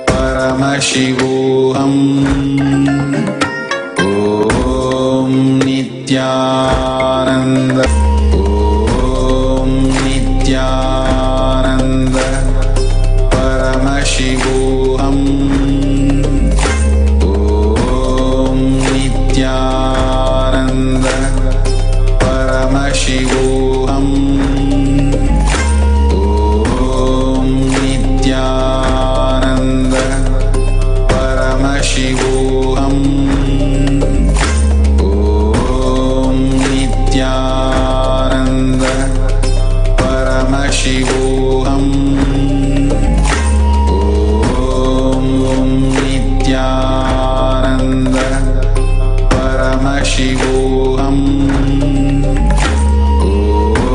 परमशिवोऽहम् ॐ नित्यानन्द ॐ नित्यानन्द परमशिवोऽहम् ॐ नित्यानन्द परमशिवोऽहम् शिवोऽहम् ॐ नित्यानन्द परमशिवोऽहम् ॐ नित्यानन्द परमशिवोऽहम् ॐ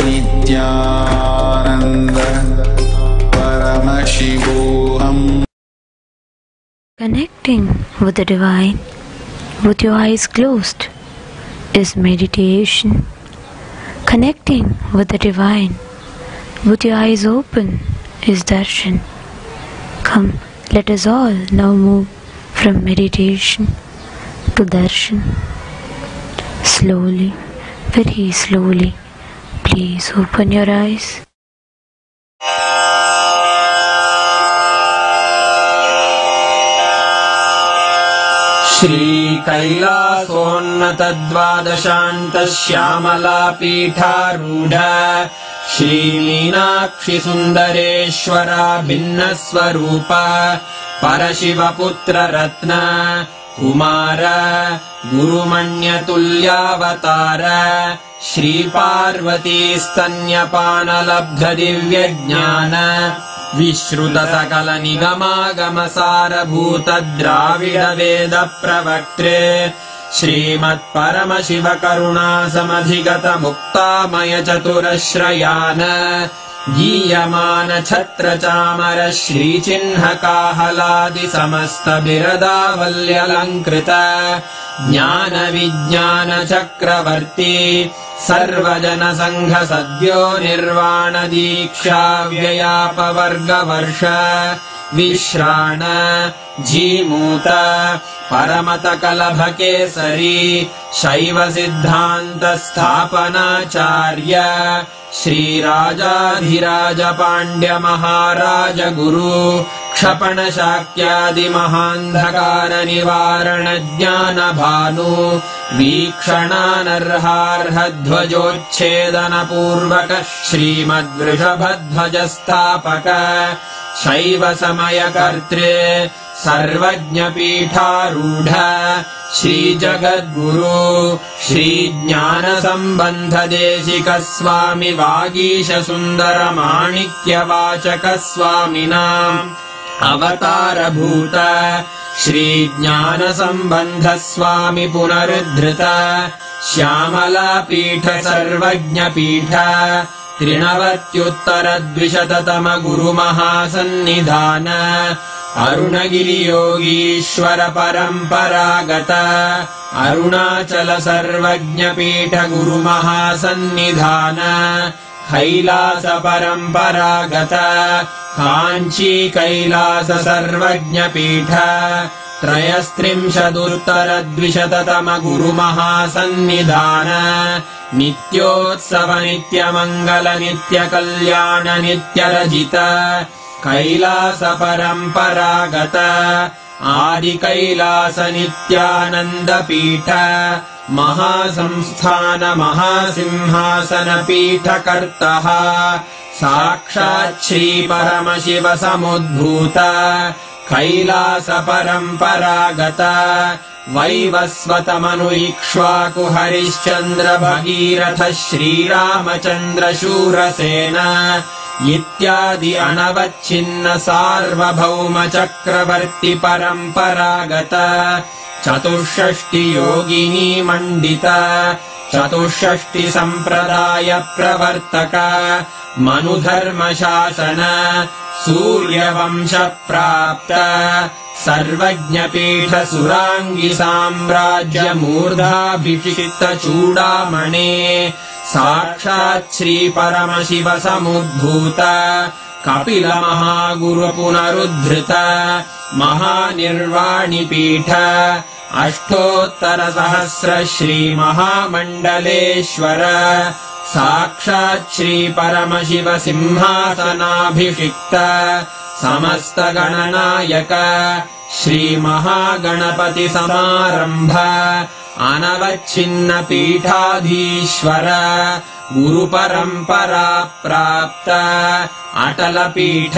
नित्यानन्द परमशिवोऽहम्। Connecting with the divine with your eyes closed is meditation. Connecting with the divine with your eyes open is darshan. Come, let us all now move from meditation to darshan. Slowly, very slowly, please open your eyes. श्रीकैलासोन्नतद्वादशान्तश्यामलापीठारूढ श्रीमीनाक्षि सुन्दरेश्वरा भिन्नस्वरूप परशिवपुत्ररत्न Kumar गुरुमण्यतुल्यावतार श्रीपार्वतीस्तन्यपानलब्धदिव्यज्ञान विश्रुतसकलनिगमागमसारभूत द्राविडवेद प्रवक्त्रे श्रीमत्परमशिवकरुणासमधिगत मुक्तामय चतुरश्रयान गीयमान छत्रचामर श्रीचिह्नकाहलादि समस्त बिरदावल्यलङ्कृत ज्ञान विज्ञान चक्रवर्ती सर्वजन संघ सद्यो निर्वाण दीक्षा व्ययापवर्गवर्ष विश्राण जीमूत परमत कलभ केसरी शैव सिद्धान्त स्थापनाचार्य श्रीराजाधिराज पाण्ड्य महाराज गुरु क्षपण शाक्यादि महान्धकार निवारण ज्ञान भानु वीक्षणानर्हार्ह ध्वजोच्छेदन पूर्वक श्रीमद्वृषभध्वज स्थापक शैव समय कर्त्रे सर्वज्ञ पीठारूढ श्री जगद्गुरु श्री ज्ञान संबंध देशिक स्वामी वागीश सुंदर माणिक्य वाचक स्वामिनाम् अवतार भूत श्री ज्ञान संबंध स्वामी पुनरुद्धृत श्यामला पीठ सर्वज्ञ पीठ 93 गुरु महासन्निधान अरुणगिरि योगीश्वर परंपरागत अरुणाचल सर्वज्ञ पीठ गुरु महासन्निधान कैलास परंपरागत कांची कैलास सर्वज्ञ पीठ 33 गुरु महासन्निधान नित्योत्सव नित्य मंगल नित्य कल्याण नित्य रजित कैलास परंपरागत आदि कैलास नित्यानंद पीठ महासंस्थान महासिंहासन पीठ कर्तः साक्षात् श्री परमशिव समुद्भूत कैलास परंपरागत वैवस्वत मनु इक्ष्वाकु हरिश्चंद्र भगीरथ श्रीरामचंद्र शूरसेन इत्यादि अनवच्छिन्न सार्वभौम चक्रवर्ति परंपरागत 64 योगिनी मंडित 64 संप्रदाय प्रवर्तक मनुधर्म शासन सूर्यवंश प्राप्त सर्वज्ञ पीठ सुरांगी साम्राज्य मूर्धाभिषिक्त चूड़ामणे साक्षात् श्री परमशिव समुद्भूत कपिल महागुरु पुनरुद्धृत महानिर्वाणिपीठ अष्टोत्तरसहस्र श्री महामण्डलेश्वर साक्षात् श्री परमशिव सिंहासनाभिषिक्त समस्त गणनायक श्री महागणपति समारंभ अनवच्छिन्न पीठाधीश्वर गुरुपरंपरा प्राप्त अटल पीठ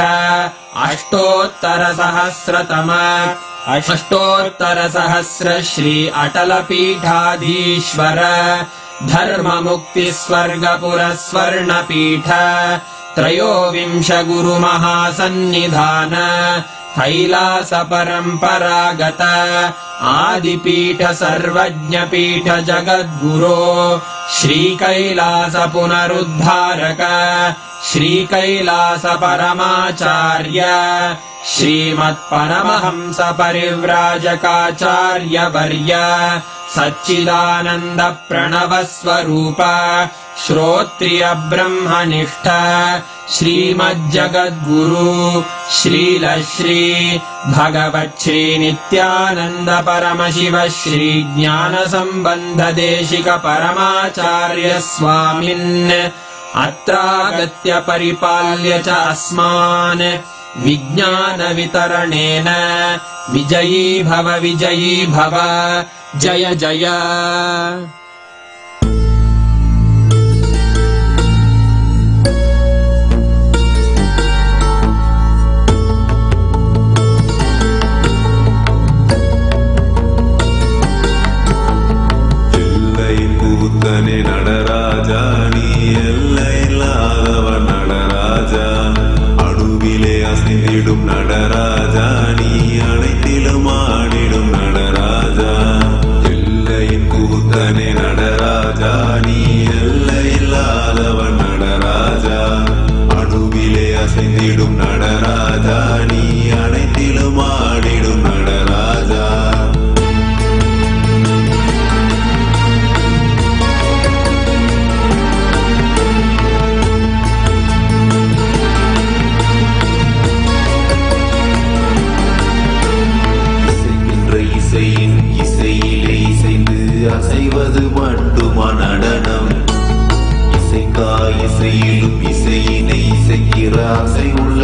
अष्टोत्तरसहस्र श्री अटल पीठाधीश्वर धर्म मुक्ति स्वर्गपुर स्वर्ण पीठ त्रयोविंश गुरु महासन्निधान कैलास परंपरागत आदिपीठ सर्वज्ञ पीठ जगद्गुरो श्री कैलास पुनरुद्धारक श्री कैलास परमाचार्य श्रीमत्परमहंस परिव्राजकाचार्य वर्य सच्चिदानंद प्रणव स्वरूप श्रोत्रिय ब्रह्मनिष्ठ श्रीमज्जगद्गुरु श्रील श्री भगवत् श्री नित्यानंद परमशिव श्री ज्ञान संबंध देशिक परमाचार्य स्वामिन् अत्रागत्य परिपाल्य च अस्मान् विज्ञान वितरणेन विजयी भव जय जय। கூத்தனே நடராஜா நீ எல்லையில்லாதவன் நடராஜா அணுவிலே அசைந்திடும் நடராஜா நீ அனைத்திலும் ஆடிடும் நடராஜா எல்லையின் கூத்தனே நடராஜா நீ எல்லையில்லாதவன் நடராஜா அணுவிலே அசைந்திடும் நடராஜா நீ அனைத்திலும் ஆடிடும் நடராஜா இசையிலே இசைந்து அசைவது மட்டுமா நடனம் இசைக்கா இசையிலும் இசையினை இசைக்கிற அசை உள்ள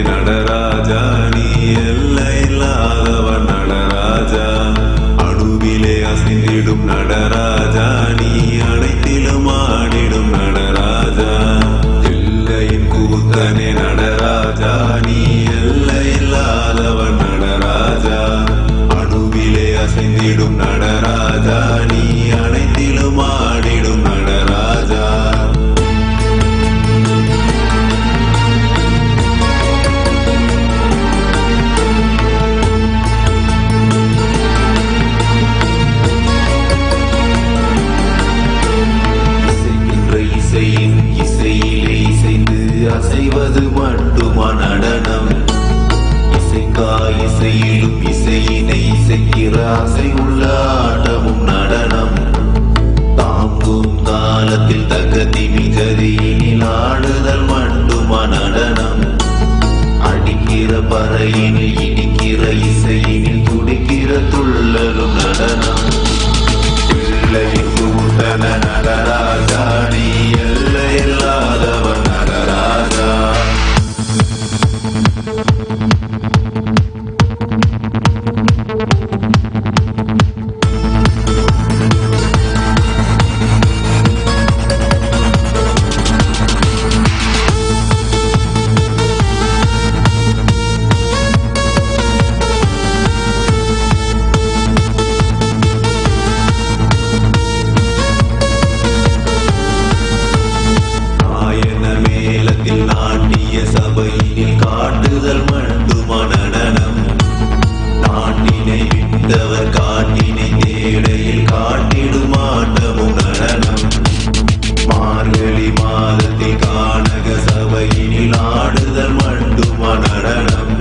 நடராஜா நீ எல்லையில்லாதவன் நடராஜா அணுவிலே அசைந்திடும் நடராஜா நீ அனைத்திலும் ஆடிடும் நடராஜா எல்லையின் கூத்தனே நடராஜா நீ எல்லையில்லாதவன் நடராஜா அணுவிலே அசைந்திடும் நடராஜா நீ அனைத்திலும் ஆடிடும் நடராஜா இசையிலே இசைந்து அசைவது மட்டுமா நடனம் இசைக்கா இசையிலும் இசையினை இசைக்கிற அசை உள்ள ஆட்டமும் நடனம் தாங்கும் காலத்தில் தகதி மிகதியினில் ஆடுதல் மட்டுமா நடனம் அடிக்கிற பறையினில் இடிக்கிற இசையினில் துடிக்கிற துள்ளலும் நடனம் எல்லையின் கூத்தன நடராஜா நீ எல்லையில்லாதவன் நடராஜா நாட்டிய சபையினில் காட்டுதல் மட்டுமா நடனம் நாட்டினை விட்டவர் காட்டினை தேடையில் காட்டிடும் ஆட்டமும் நடனம் மார்கழி மாதத்தில் கானக சபையினில் ஆடுதல் மட்டுமா நடனம்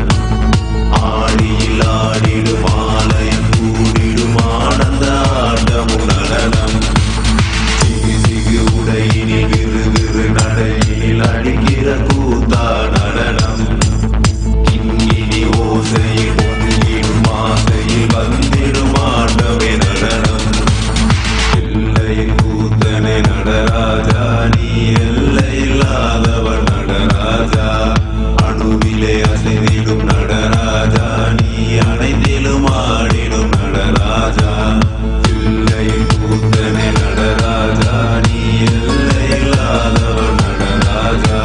ஆடியில் ஆடிடும் ஆலயம் கூடிடும் ஆனந்த ஆட்டமும் நடனம் சிகு சிகு உடையினில் விறு விறு நடையினில் அடிக்கிற கூத்தா நடனம் கிண்கிணி ஓசையில் பொங்கிடும் ஆசையில் வந்திடும் ஆட்டமே நடனம் எல்லையின் கூத்தனே நடராஜா நீ எல்லையில்லாதவன் நடராஜா அணுவிலே அசைந்திடும் நடராஜா நீ அனைத்திலும் ஆடிடும் நடராஜா எல்லையின் கூத்தனே நடராஜா நீ எல்லையில்லாதவன் நடராஜா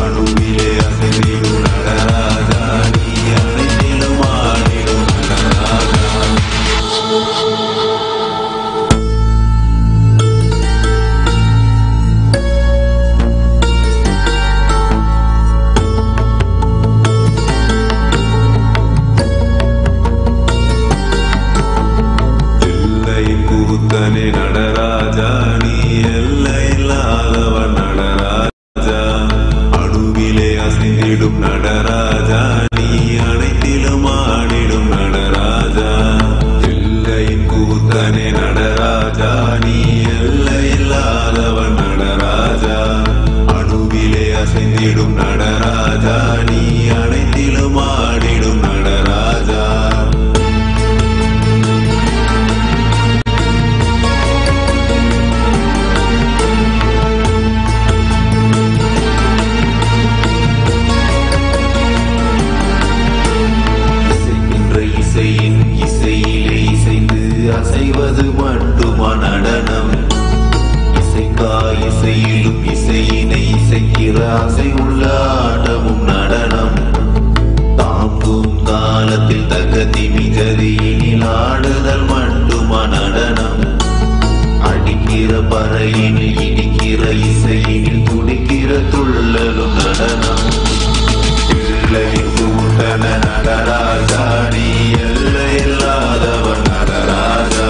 அணுவிலே அசைந்திடும் நடராஜா நீ அனைத்திலும் ஆடிடும் நடராஜா எல்லையின் கூத்தனே நடராஜா நீ எல்லையில்லாதவன் நடராஜா அணுவிலே அசைந்திடும் நடராஜா நீ அனைத்திலும் ஆடிடும் நடராஜா எல்லையின் கூத்தனே நடராஜா நீ எல்லையில்லாதவன் நடராஜா அணுவிலே அசைந்திடும் நடராஜா நீ அனைத்திலும் ஆடிடும் நடராஜா இசையிலே இசைந்து அசைவது மட்டுமா நடனம் இசைக்கா இசையிலும் இசையினை இசைக்கிற அசை உள்ள ஆட்டமும் நடனம் தாங்கும் காலத்தில் தகதி மிகதியினில் ஆடுதல் மட்டுமா நடனம் அடிக்கிற பறையினில் இடிக்கிற இசையினில் துடிக்கிற துள்ளலும் நடனம் எல்லையின் கூட்டன நடராஜா நீ எல்லையில்லாதவன் நடராஜா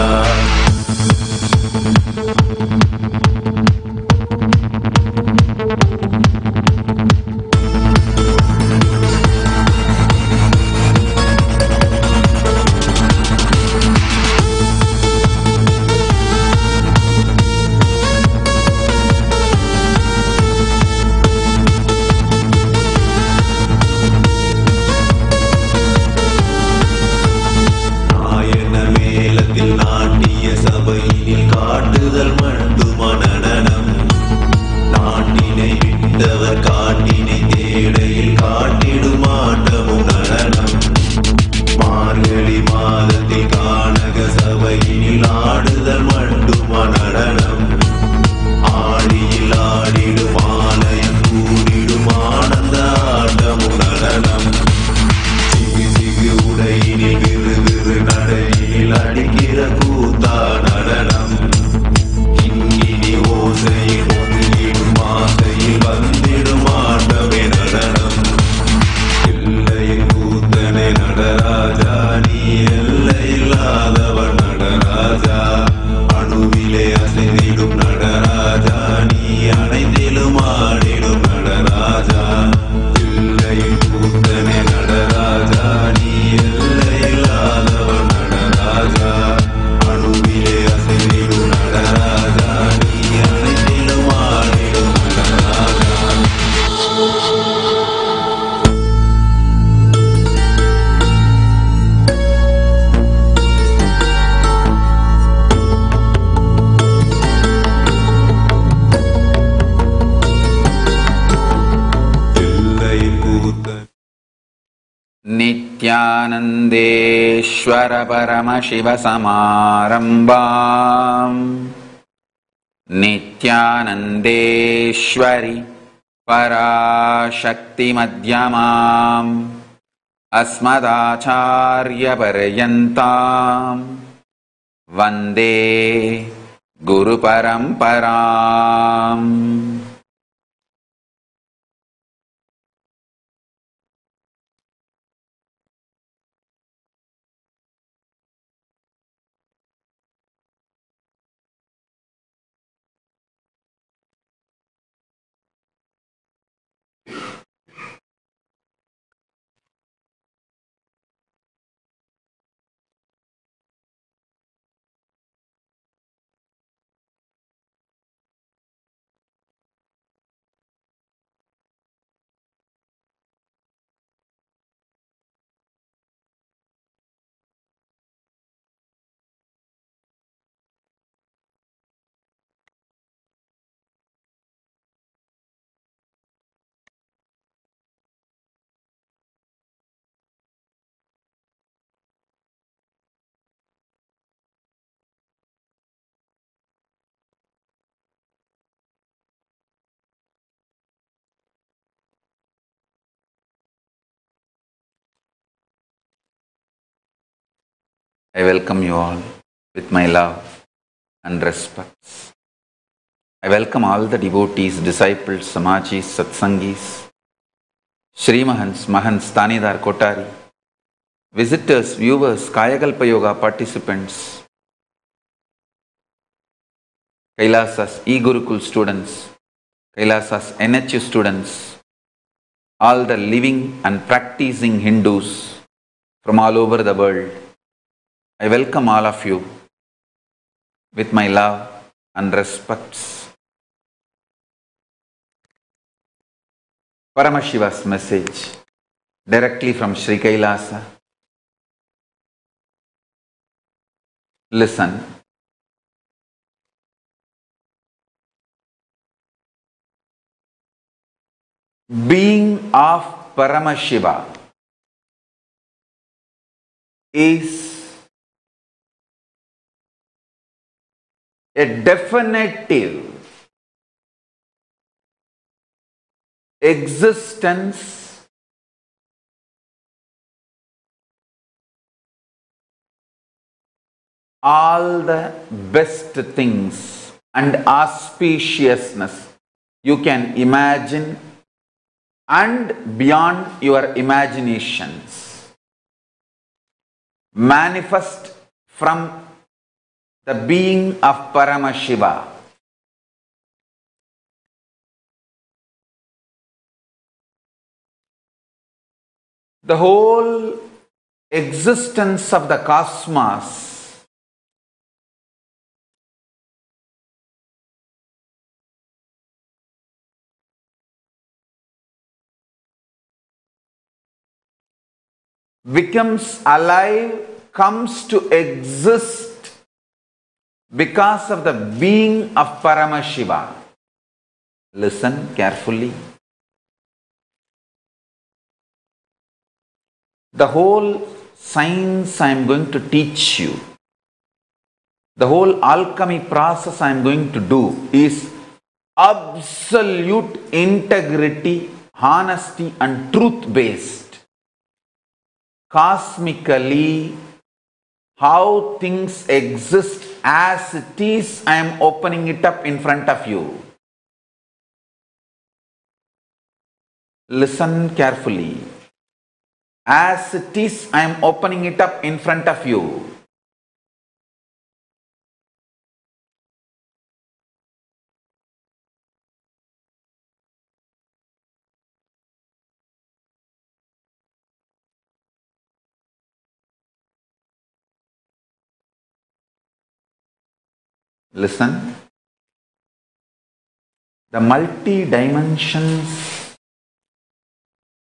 கூத்தனே நடராஜா நீ எல்லையில்லாதவன் நடராஜா அணுவிலே அசைவிடும் நடராஜா நீ அனைத்திலும் ஆடிடும் நடராஜா नित्यानन्देश्वर परमशिवसमारम्भाम् नित्यानन्देश्वरि पराशक्तिमध्यमाम् अस्मदाचार्यपर्यन्ताम् वन्दे गुरुपरम्पराम् I welcome you all with my love and respects. I welcome all the devotees, disciples, samajis, satsangis, Shri Mahants, Mahants, Tanidar, Kotari, visitors, viewers, Kayakalpa Yoga participants, Kailasas e-Gurukul students, Kailasas NHU students, all the living and practicing Hindus from all over the world. I welcome all of you with my love and respects. Paramashiva's message directly from Sri Kailasa. Listen. Being of Paramashiva is a definitive existence all the best things and auspiciousness you can imagine and beyond your imaginations manifest from the being of Paramashiva. The whole existence of the cosmos becomes alive, comes to exist because of the being of Paramashiva. Listen carefully. The whole science I am going to teach you, the whole alchemy process I am going to do is absolute integrity, honesty and truth based. Cosmically, how things exist as it is, I am opening it up in front of you. Listen carefully. As it is, I am opening it up in front of you. Listen. The multi-dimensions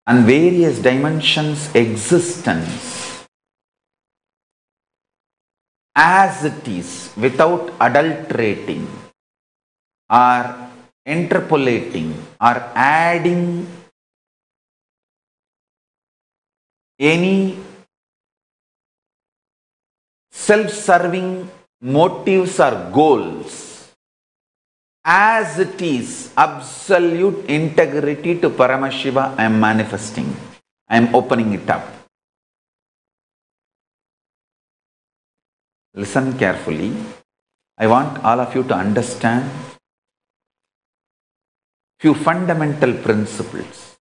and various dimensions existence as it is without adulterating or interpolating or adding any self-serving motives or goals, as it is absolute integrity to Paramashiva, I am manifesting, I am opening it up. Listen carefully. I want all of you to understand few fundamental principles.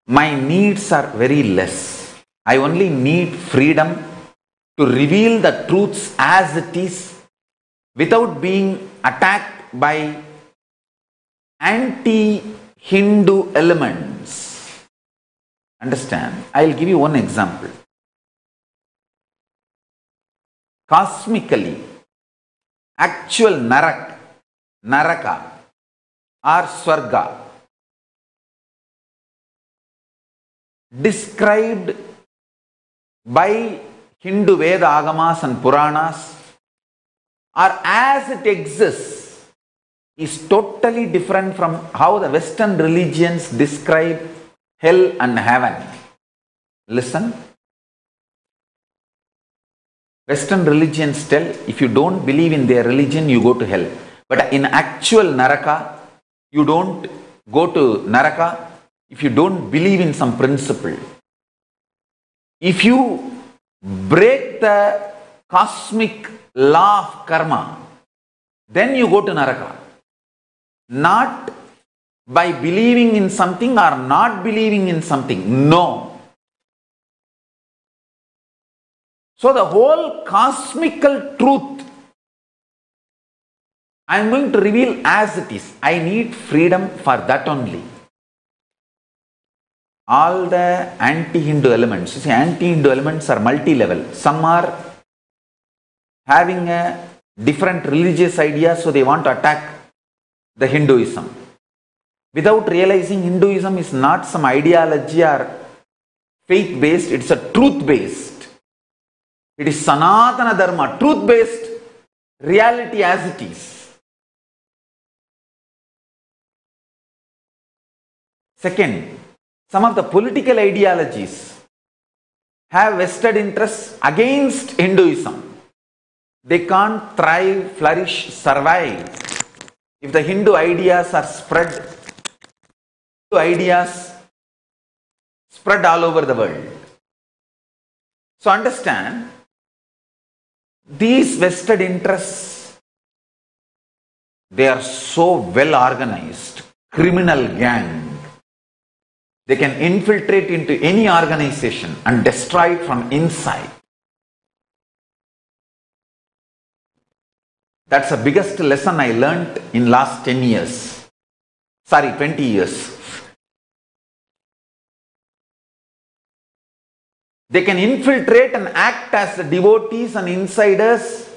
My needs are very less. I only need freedom to reveal the truths as it is without being attacked by anti-Hindu elements. Understand? I will give you one example. Cosmically, actual Naraka or Swarga described by Hindu Veda Agamas and Puranas, or as it exists, is totally different from how the Western religions describe hell and heaven. Listen. Western religions tell, if you don't believe in their religion, you go to hell. But in actual Naraka, you don't go to Naraka if you don't believe in some principle. If you break the cosmic law of karma, then you go to Naraka. Not by believing in something or not believing in something. No. So the whole cosmical truth I am going to reveal as it is. I need freedom for that only. All the anti-Hindu elements, you see, anti-Hindu elements are multi-level. Some are having a different religious idea, so they want to attack the Hinduism. Without realizing Hinduism is not some ideology or faith-based, it's a truth-based. It is Sanatana Dharma, truth-based reality as it is. Second, some of the political ideologies have vested interests against Hinduism. They can't thrive, flourish, survive if the Hindu ideas are spread all over the world. So understand, these vested interests, they are so well organized, criminal gang. They can infiltrate into any organization and destroy it from inside. That's the biggest lesson I learned in last 10 years. Sorry, 20 years. They can infiltrate and act as devotees and insiders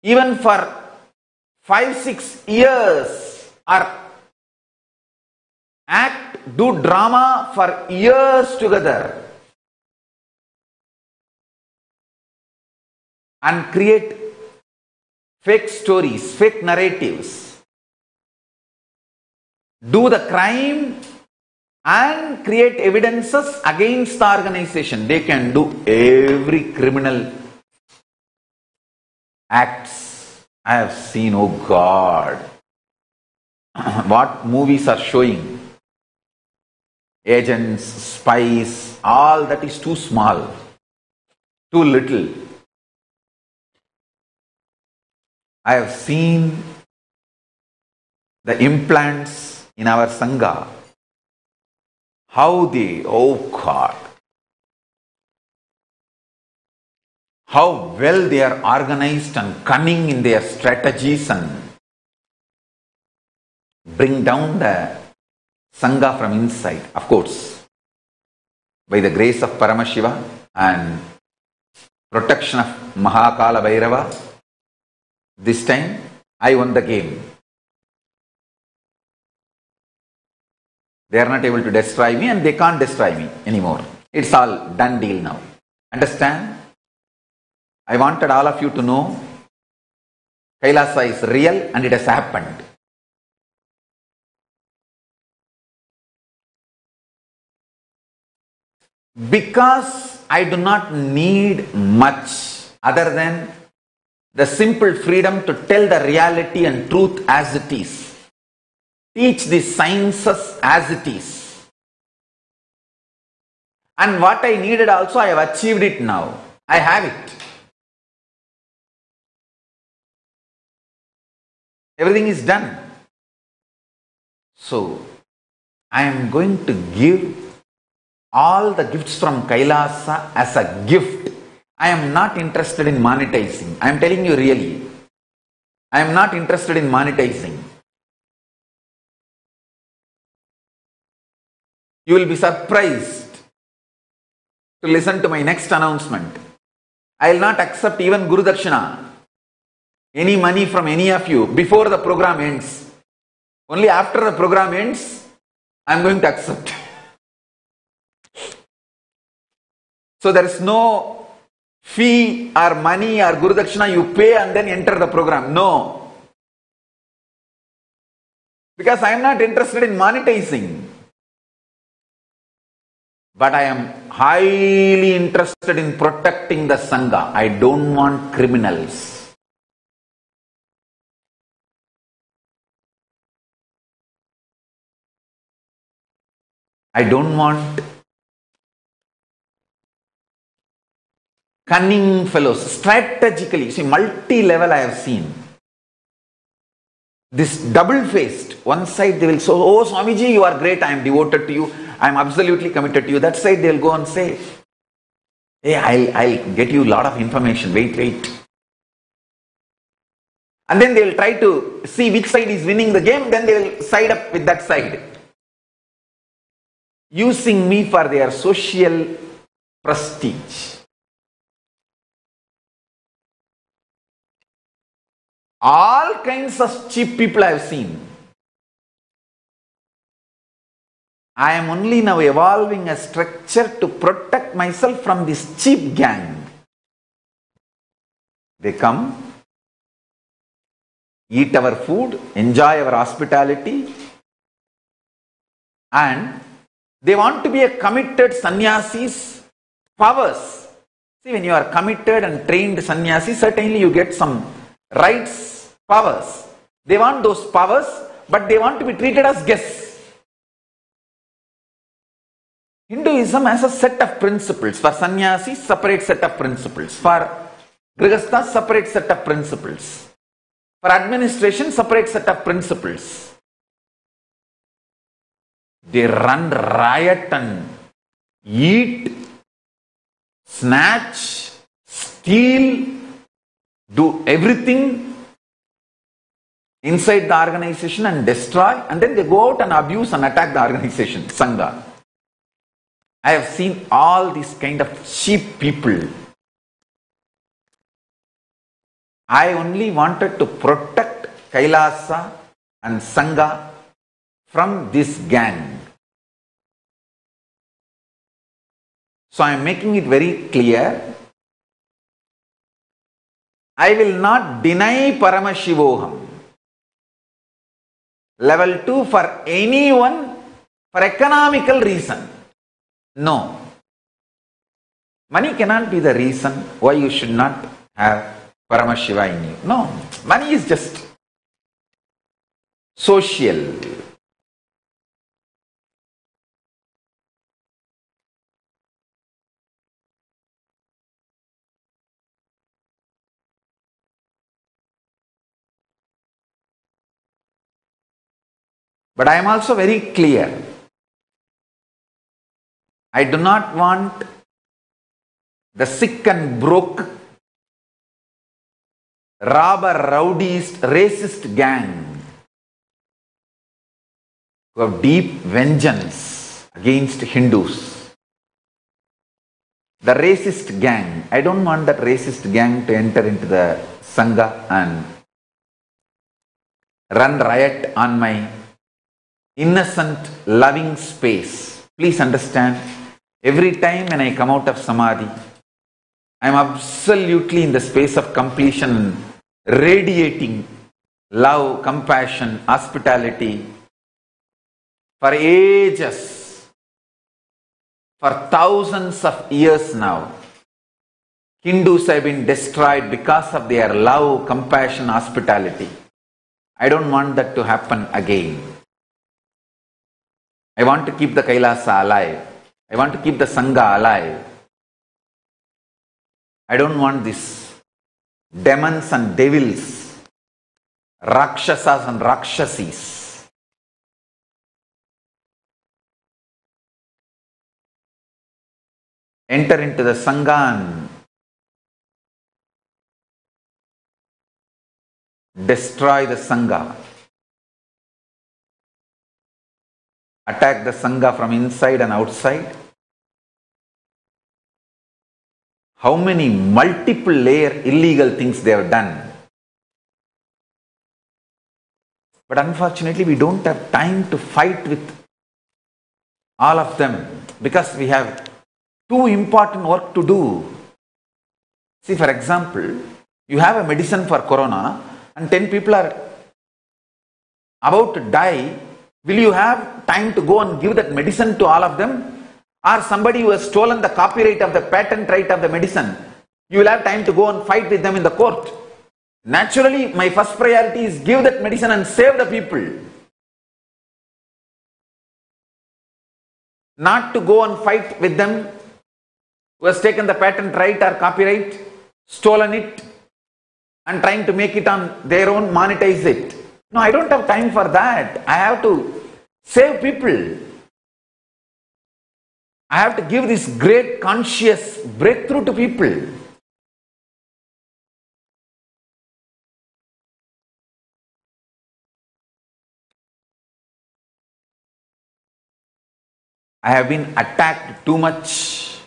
even for 5-6 years, or do drama for years together and create fake stories, fake narratives, do the crime and create evidences against the organization. They can do every criminal acts. I have seen, oh God, what movies are showing. Agents, spies, all that is too small, too little. I have seen the implants in our Sangha, how they, oh God, how well they are organized and cunning in their strategies and bring down the Sangha from inside. Of course, by the grace of Paramashiva and protection of Mahakala Bhairava. This time I won the game. They are not able to destroy me and they can't destroy me anymore. It's all done deal now. Understand? I wanted all of you to know Kailasa is real and it has happened. Because I do not need much other than the simple freedom to tell the reality and truth as it is. Teach the sciences as it is. And what I needed also, I have achieved it now. I have it. Everything is done. So, I am going to give all the gifts from Kailasa as a gift. I am not interested in monetizing. I am telling you really. I am not interested in monetizing. You will be surprised to listen to my next announcement. I will not accept even Guru Dakshina, any money from any of you before the program ends. Only after the program ends, I am going to accept. So there is no fee or money or Guru Dakshina you pay and then enter the program. No. Because I am not interested in monetizing. But I am highly interested in protecting the Sangha. I don't want criminals. I don't want cunning fellows. Strategically, see, multi-level I have seen. This double-faced. One side they will say, oh Swamiji, you are great, I am devoted to you. I am absolutely committed to you. That side they will go and say, hey, I'll get you a lot of information. Wait. And then they will try to see which side is winning the game. Then they will side up with that side. Using me for their social prestige. All kinds of cheap people I have seen. I am only now evolving a structure to protect myself from this cheap gang. They come, eat our food, enjoy our hospitality, and they want to be a committed sannyasis powers. See, when you are committed and trained sannyasi, certainly you get some rights, powers. They want those powers, but they want to be treated as guests. Hinduism has a set of principles. For sannyasis, separate set of principles. For grihasthas, separate set of principles. For administration, separate set of principles. They run riot and eat, snatch, steal, do everything inside the organization and destroy, and then they go out and abuse and attack the organization, Sangha. I have seen all these kind of cheap people. I only wanted to protect Kailasa and Sangha from this gang. So I am making it very clear. I will not deny Paramashivoham. Level 2 for anyone for economical reason. No. Money cannot be the reason why you should not have Paramashiva in you. No. Money is just social. But I am also very clear. I do not want the sick and broke, robber, rowdyist, racist gang who have deep vengeance against Hindus. The racist gang. I don't want that racist gang to enter into the Sangha and run riot on my innocent, loving space. Please understand, every time when I come out of Samadhi, I am absolutely in the space of completion, radiating love, compassion, hospitality for ages, for thousands of years now. Hindus have been destroyed because of their love, compassion, hospitality. I don't want that to happen again. I want to keep the Kailasa alive. I want to keep the Sangha alive. I don't want these demons and devils, Rakshasas and Rakshasis. Enter into the Sangha and destroy the Sangha. Attack the Sangha from inside and outside. How many multiple layer illegal things they have done. But unfortunately, we don't have time to fight with all of them because we have too important work to do. See, for example, you have a medicine for corona and 10 people are about to die. Will you have time to go and give that medicine to all of them? Or somebody who has stolen the copyright of the patent right of the medicine, you will have time to go and fight with them in the court. Naturally, my first priority is give that medicine and save the people. Not to go and fight with them who has taken the patent right or copyright, stolen it and trying to make it on their own, monetize it. No, I don't have time for that. I have to save people. I have to give this great conscious breakthrough to people. I have been attacked too much,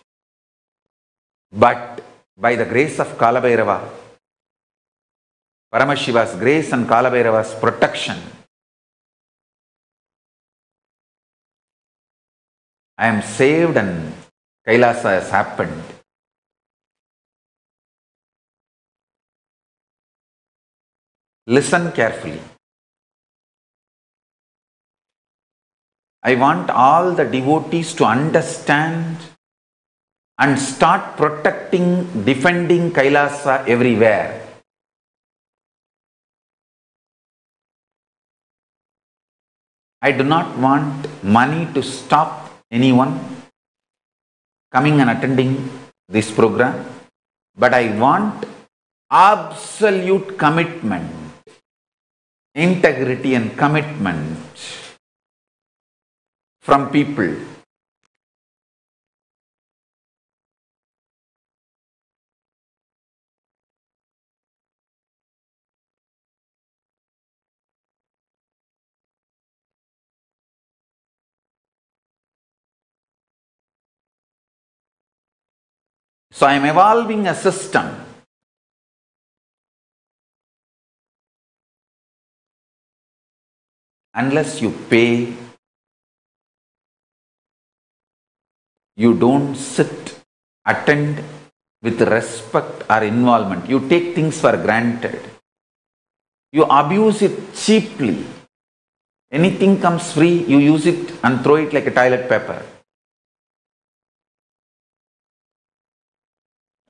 but by the grace of Kalabhairava, Paramashiva's grace and Kalabhairava's protection, I am saved and Kailasa has happened. Listen carefully. I want all the devotees to understand and start protecting, defending Kailasa everywhere. I do not want money to stop anyone coming and attending this program, but I want absolute commitment, integrity and commitment from people. So I am evolving a system. Unless you pay, you don't sit, attend with respect or involvement. You take things for granted. You abuse it cheaply. Anything comes free, you use it and throw it like a toilet paper.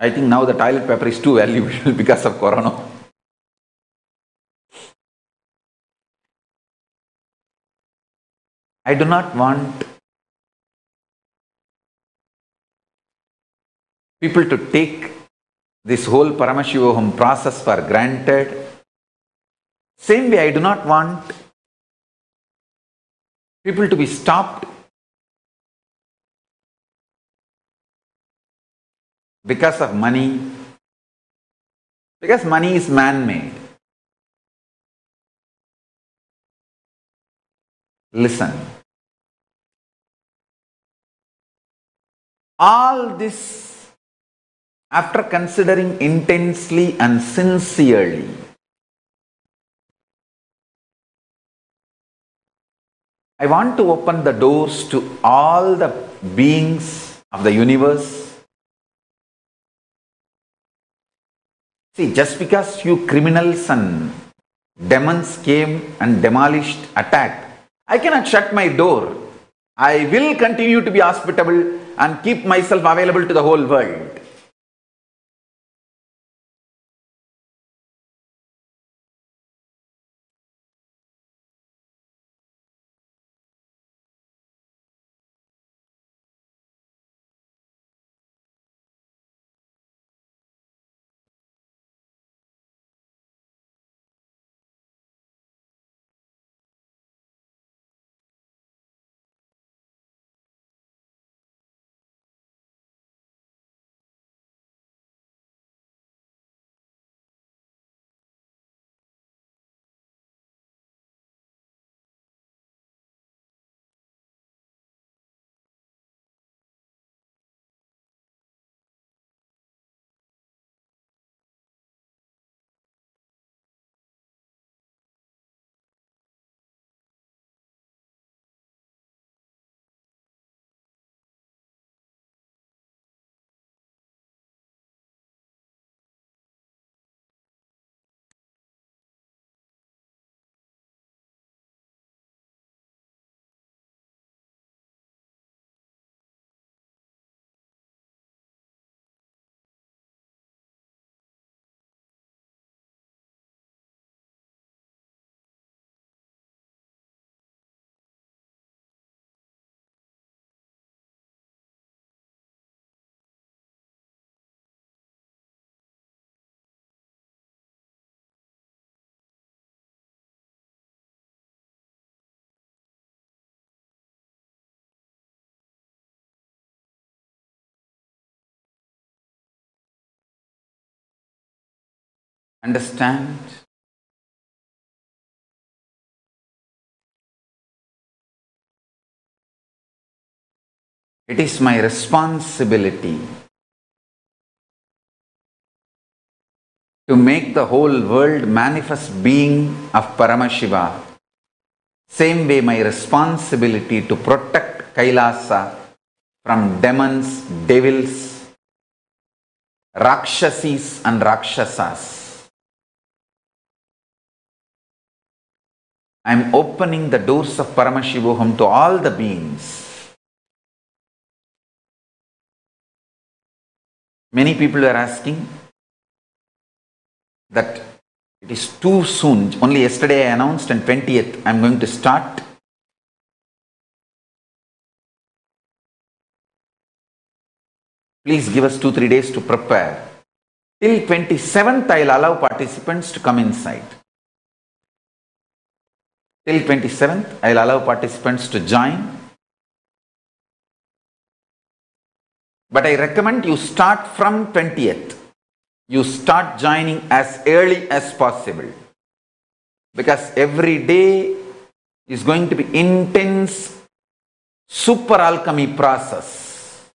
I think now the toilet paper is too valuable because of Corona. I do not want people to take this whole Paramashivoham process for granted. Same way, I do not want people to be stopped because of money, because money is man-made. Listen. All this After considering intensely and sincerely, I want to open the doors to all the beings of the universe. See, just because few criminals and demons came and demolished, attacked, I cannot shut my door. I will continue to be hospitable and keep myself available to the whole world. Understand? It is my responsibility to make the whole world manifest being of Paramashiva. Same way my responsibility to protect Kailasa from demons, devils, Rakshasis and Rakshasas. I am opening the doors of Paramashivoham to all the beings. Many people are asking that it is too soon. Only yesterday I announced on 20th I am going to start. Please give us 2-3 days to prepare. Till 27th I will allow participants to come inside. Till 27th I will allow participants to join. But I recommend you start from 20th. You start joining as early as possible. Because every day is going to be intense super alchemy process.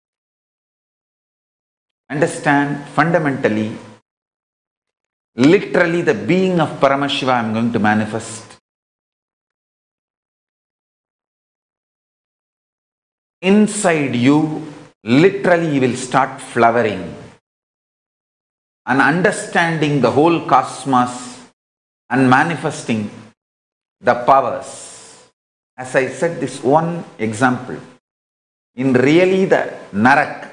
Understand, fundamentally, literally the being of Paramashiva I am going to manifest. Inside you, literally you will start flowering and understanding the whole cosmos and manifesting the powers. As I said, this one example, in really the Naraka,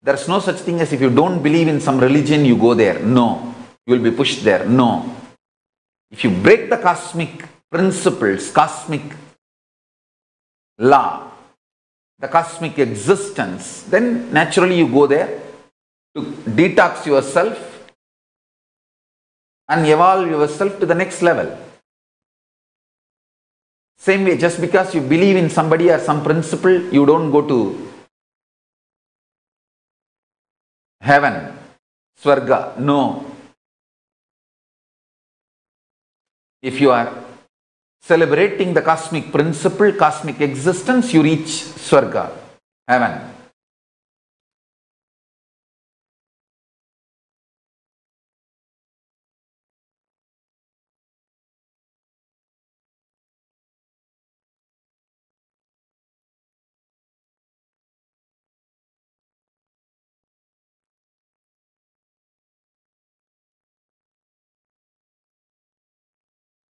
there is no such thing as if you don't believe in some religion, you go there. No. You will be pushed there. No. If you break the cosmic principles, cosmic law, the cosmic existence, then naturally you go there to detox yourself and evolve yourself to the next level. Same way, just because you believe in somebody or some principle, you don't go to heaven, Swarga. No. If you are celebrating the cosmic principle, cosmic existence, you reach Swarga, heaven.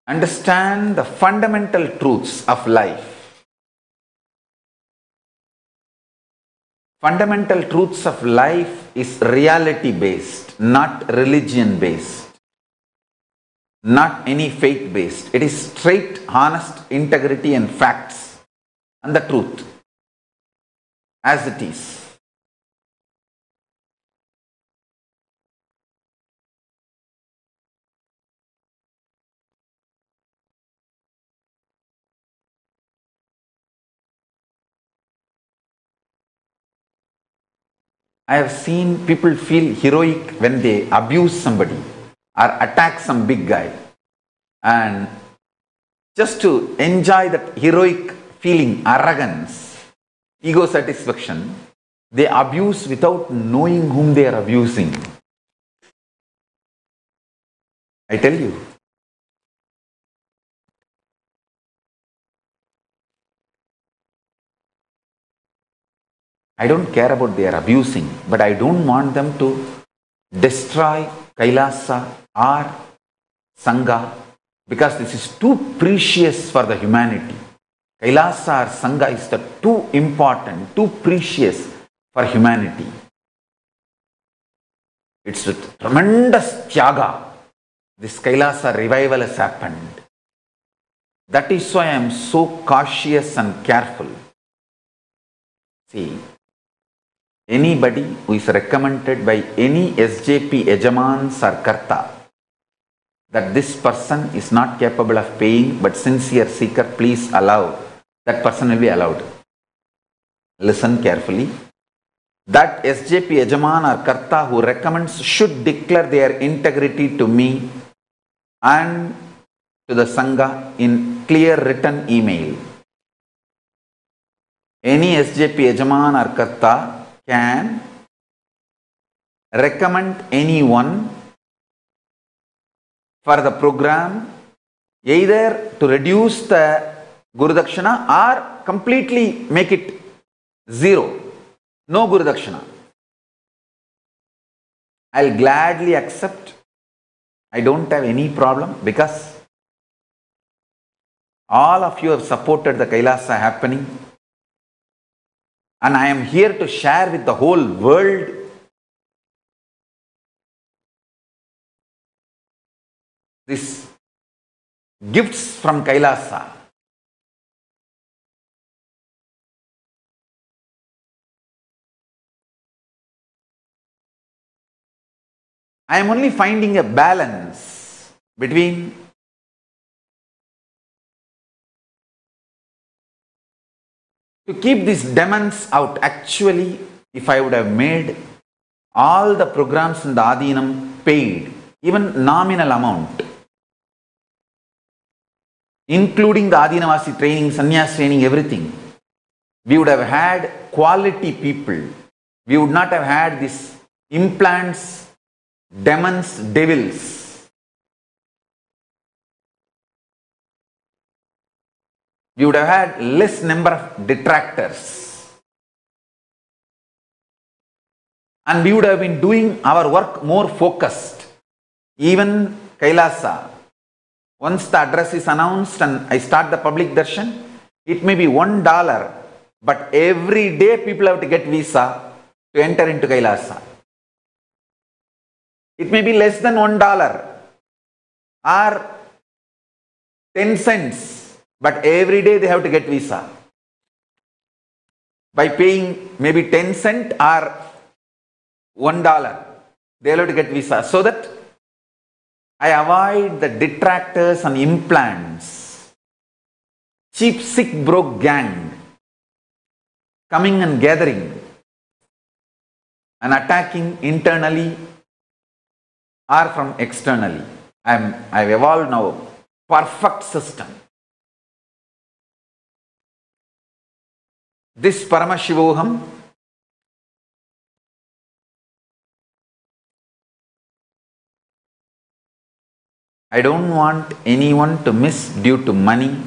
understand the fundamental truths of life. Fundamental truths of life is reality based, not religion based, not any faith based. It is straight, honest integrity and facts and the truth as it is. I have seen people feel heroic when they abuse somebody or attack some big guy, and just to enjoy that heroic feeling, arrogance, ego satisfaction, they abuse without knowing whom they are abusing. I tell you. I don't care about they are abusing, but I don't want them to destroy Kailasa or Sangha, because this is too precious for the humanity. Kailasa or Sangha is too important, too precious for humanity. It's with tremendous tyaga this Kailasa revival has happened. That is why I am so cautious and careful. See, anybody who is recommended by any SJP Ejamans or Karta that this person is not capable of paying but sincere seeker, please allow, that person will be allowed. Listen carefully. That SJP Ejaman or Karta who recommends should declare their integrity to me and to the Sangha in clear written email. Any SJP Ejaman or Karta can recommend anyone for the program either to reduce the Guru Dakshina or completely make it zero. No Guru Dakshina. I'll gladly accept. I don't have any problem because all of you have supported the Kailasa happening. And I am here to share with the whole world these gifts from Kailasa. I am only finding a balance between to keep these demons out. Actually, if I would have made all the programs in the Adinam paid, even nominal amount, including the Adinavasi training, Sannyas training, everything, we would have had quality people. We would not have had these implants, demons, devils. We would have had less number of detractors. And we would have been doing our work more focused. Even Kailasa, once the address is announced and I start the public darshan, it may be $1, but every day people have to get visa to enter into Kailasa. It may be less than $1 or 10 cents. But every day they have to get visa. By paying maybe 10 cents or $1, they have to get visa. So that I avoid the detractors and implants, cheap, sick, broke gang coming and gathering and attacking internally or from externally. I've evolved now perfect system. This Paramashivoham I don't want anyone to miss due to money,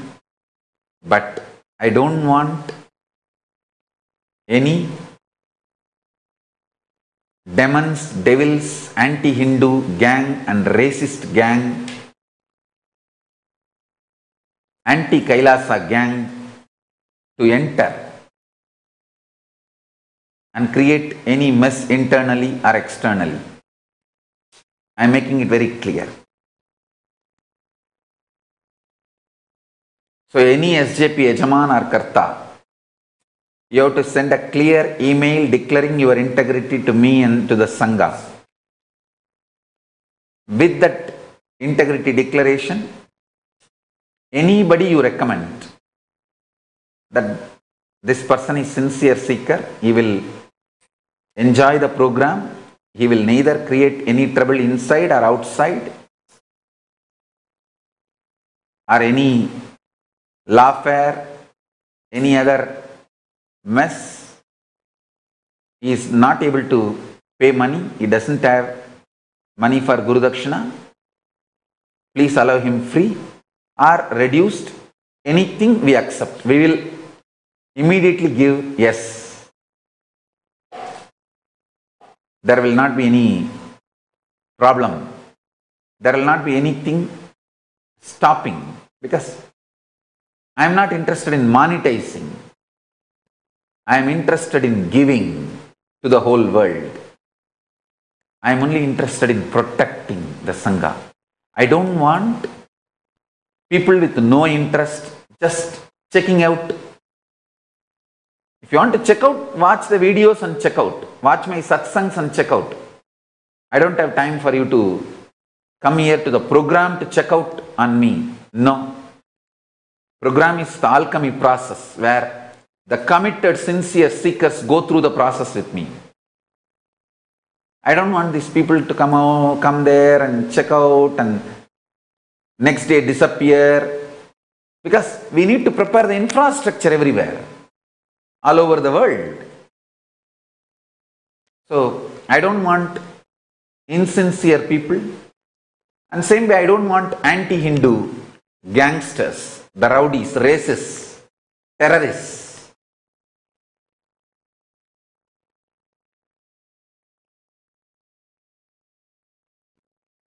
but I don't want any demons, devils, anti-Hindu gang and racist gang anti-Kailasa gang to enter and create any mess internally or externally. I am making it very clear. So any SJP Yajaman or Karta, you have to send a clear email declaring your integrity to me and to the Sangha. With that integrity declaration, anybody you recommend that this person is sincere seeker, he will enjoy the program, he will neither create any trouble inside or outside, or any lawfare, any other mess. He is not able to pay money, he doesn't have money for Guru Dakshina. Please allow him free or reduced. Anything we accept. We will immediately give yes. There will not be any problem. There will not be anything stopping, because I am not interested in monetizing. I am interested in giving to the whole world. I am only interested in protecting the Sangha. I don't want people with no interest just checking out. If you want to check out, watch the videos and check out. Watch my satsangs and check out. I don't have time for you to come here to the program to check out on me. No. Program is the alchemy process where the committed, sincere seekers go through the process with me. I don't want these people to come there and check out and next day disappear, because we need to prepare the infrastructure everywhere, all over the world. So I don't want insincere people, and same way I don't want anti-Hindu gangsters, the rowdies, racists, terrorists.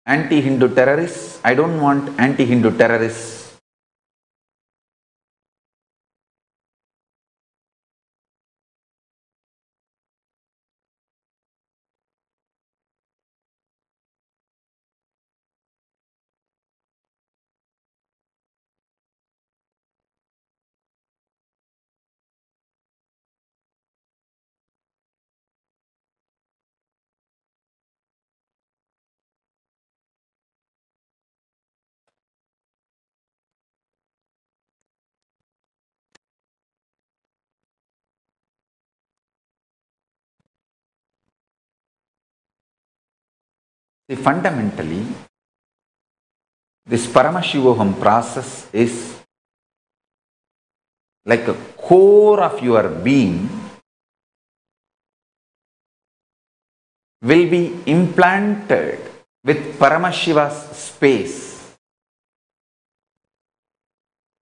Anti-Hindu terrorists, I don't want anti-Hindu terrorists. See, fundamentally, this Paramashivoham process is like a core of your being will be implanted with Paramashiva's space.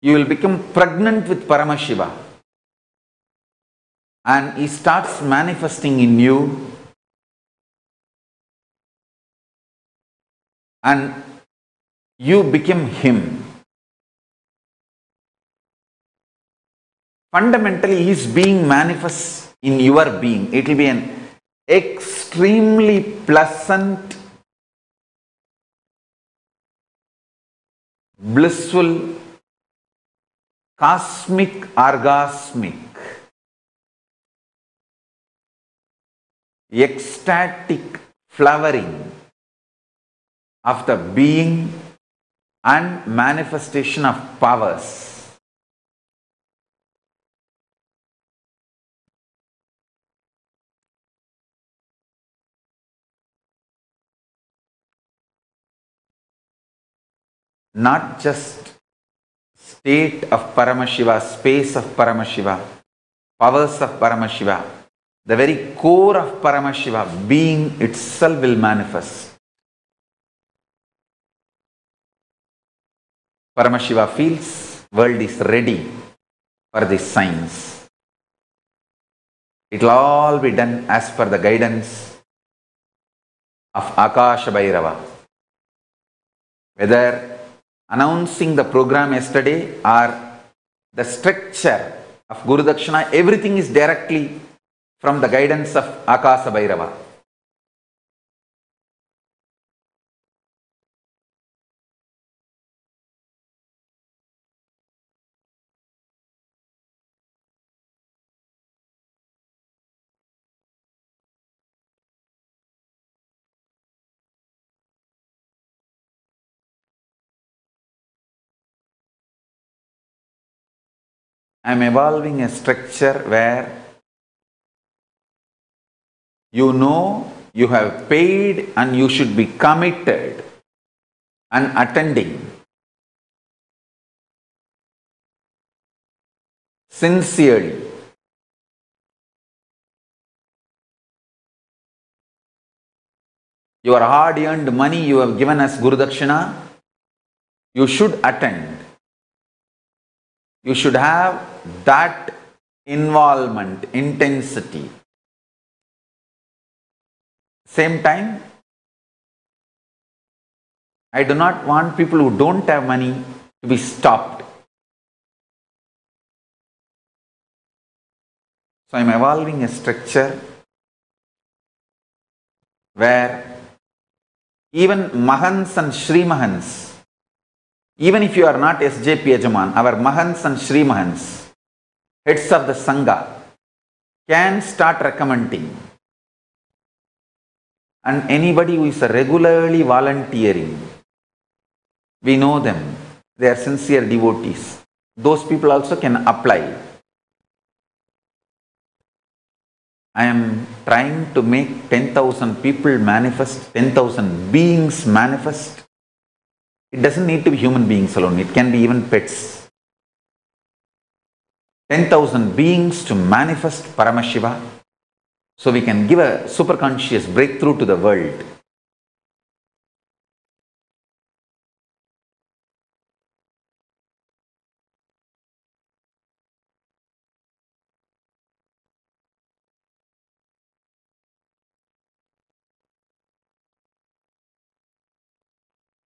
You will become pregnant with Paramashiva, and he starts manifesting in you, and you become him. Fundamentally, he is being manifest in your being. It will be an extremely pleasant, blissful, cosmic, orgasmic, ecstatic flowering of the being and manifestation of powers. Not just state of Paramashiva, space of Paramashiva, powers of Paramashiva, the very core of Paramashiva, being itself will manifest. Paramashiva feels world is ready for this science. It will all be done as per the guidance of Akasha Bhairava. Whether announcing the program yesterday, or the structure of Guru Dakshina, everything is directly from the guidance of Akasa Bhairava. I am evolving a structure where you know you have paid and you should be committed and attending sincerely. Your hard-earned money you have given as Guru Dakshina, you should attend. You should have that involvement, intensity. Same time, I do not want people who don't have money to be stopped. So I am evolving a structure where even Mahants and Shri Mahants, even if you are not SJP Yajaman, our Mahants and Shri Mahants, heads of the Sangha, can start recommending. And anybody who is regularly volunteering, we know them, they are sincere devotees. Those people also can apply. I am trying to make 10,000 people manifest, 10,000 beings manifest. It doesn't need to be human beings alone, it can be even pets. 10,000 beings to manifest Paramashiva, so we can give a superconscious breakthrough to the world.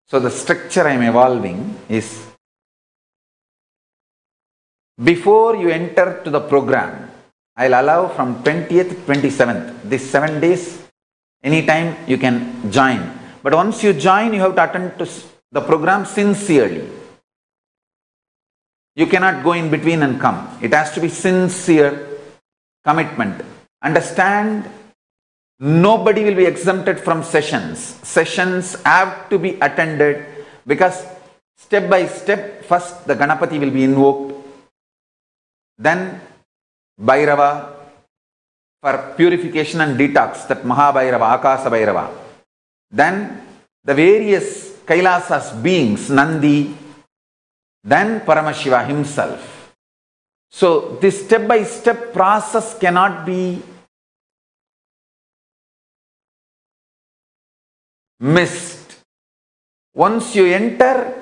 So the structure I am evolving is, before you enter to the program, I will allow from 20th to 27th, these 7 days, anytime you can join. But once you join, you have to attend to the program sincerely. You cannot go in between and come. It has to be sincere commitment. Understand, nobody will be exempted from sessions. Sessions have to be attended, because step by step, first the Ganapati will be invoked, then Bhairava for purification and detox, that Mahabhairava, Akasa Bhairava. Then the various Kailasas beings, Nandi, then Paramashiva himself. So this step by step process cannot be missed. Once you enter,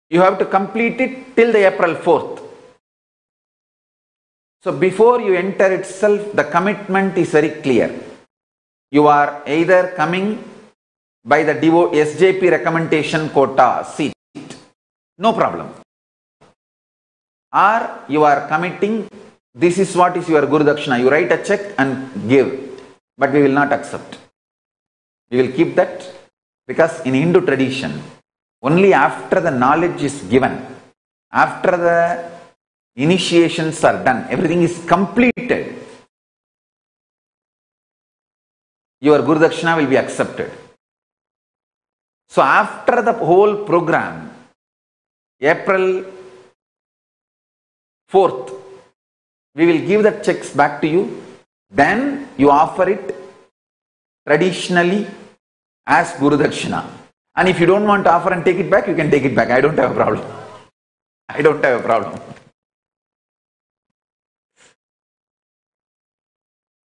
you have to complete it till the April 4th. So before you enter itself, the commitment is very clear. You are either coming by the SJP recommendation quota seat, no problem. Or you are committing, this is what is your Guru Dakshina. You write a check and give, but we will not accept. We will keep that, because in Hindu tradition, only after the knowledge is given, after the initiations are done, everything is completed, your Guru Dakshina will be accepted. So after the whole program, April 4th, we will give the checks back to you. Then you offer it traditionally as Guru Dakshina. And if you don't want to offer and take it back, you can take it back. I don't have a problem. I don't have a problem.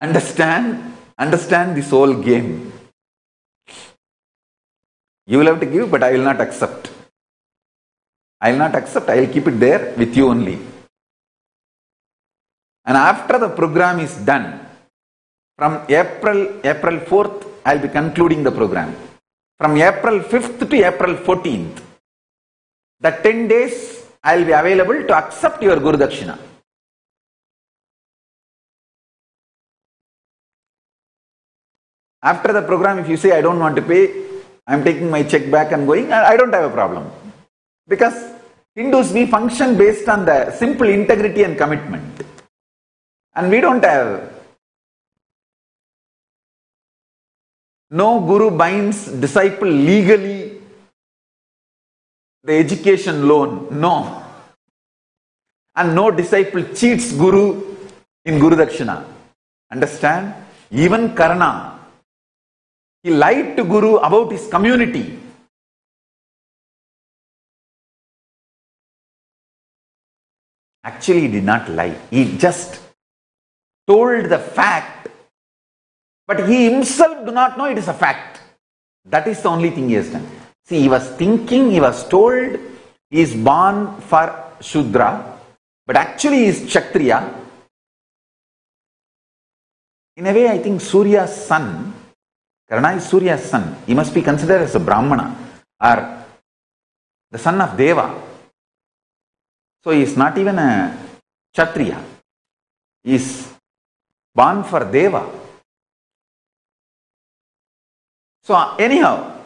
Understand this whole game. You will have to give, but I will not accept. I will not accept. I will keep it there with you only. And after the program is done, from April 4th, I will be concluding the program. From April 5th to April 14th, that 10 days I will be available to accept your Guru Dakshina. After the program, if you say, I don't want to pay, I am taking my check back and going, I don't have a problem. Because Hindus, we function based on the simple integrity and commitment. And we don't have. No guru binds disciple legally the education loan. No. And no disciple cheats guru in Guru Dakshina. Understand? Even Karna, he lied to Guru about his community. Actually, he did not lie. He just told the fact, but he himself do not know it is a fact. That is the only thing he has done. See, he was thinking, he was told he is born for Shudra, but actually he is Kshatriya. In a way, I think Surya's son, Karna is Surya's son. He must be considered as a Brahmana or the son of Deva. So he is not even a Kshatriya. He is born for Deva. So anyhow,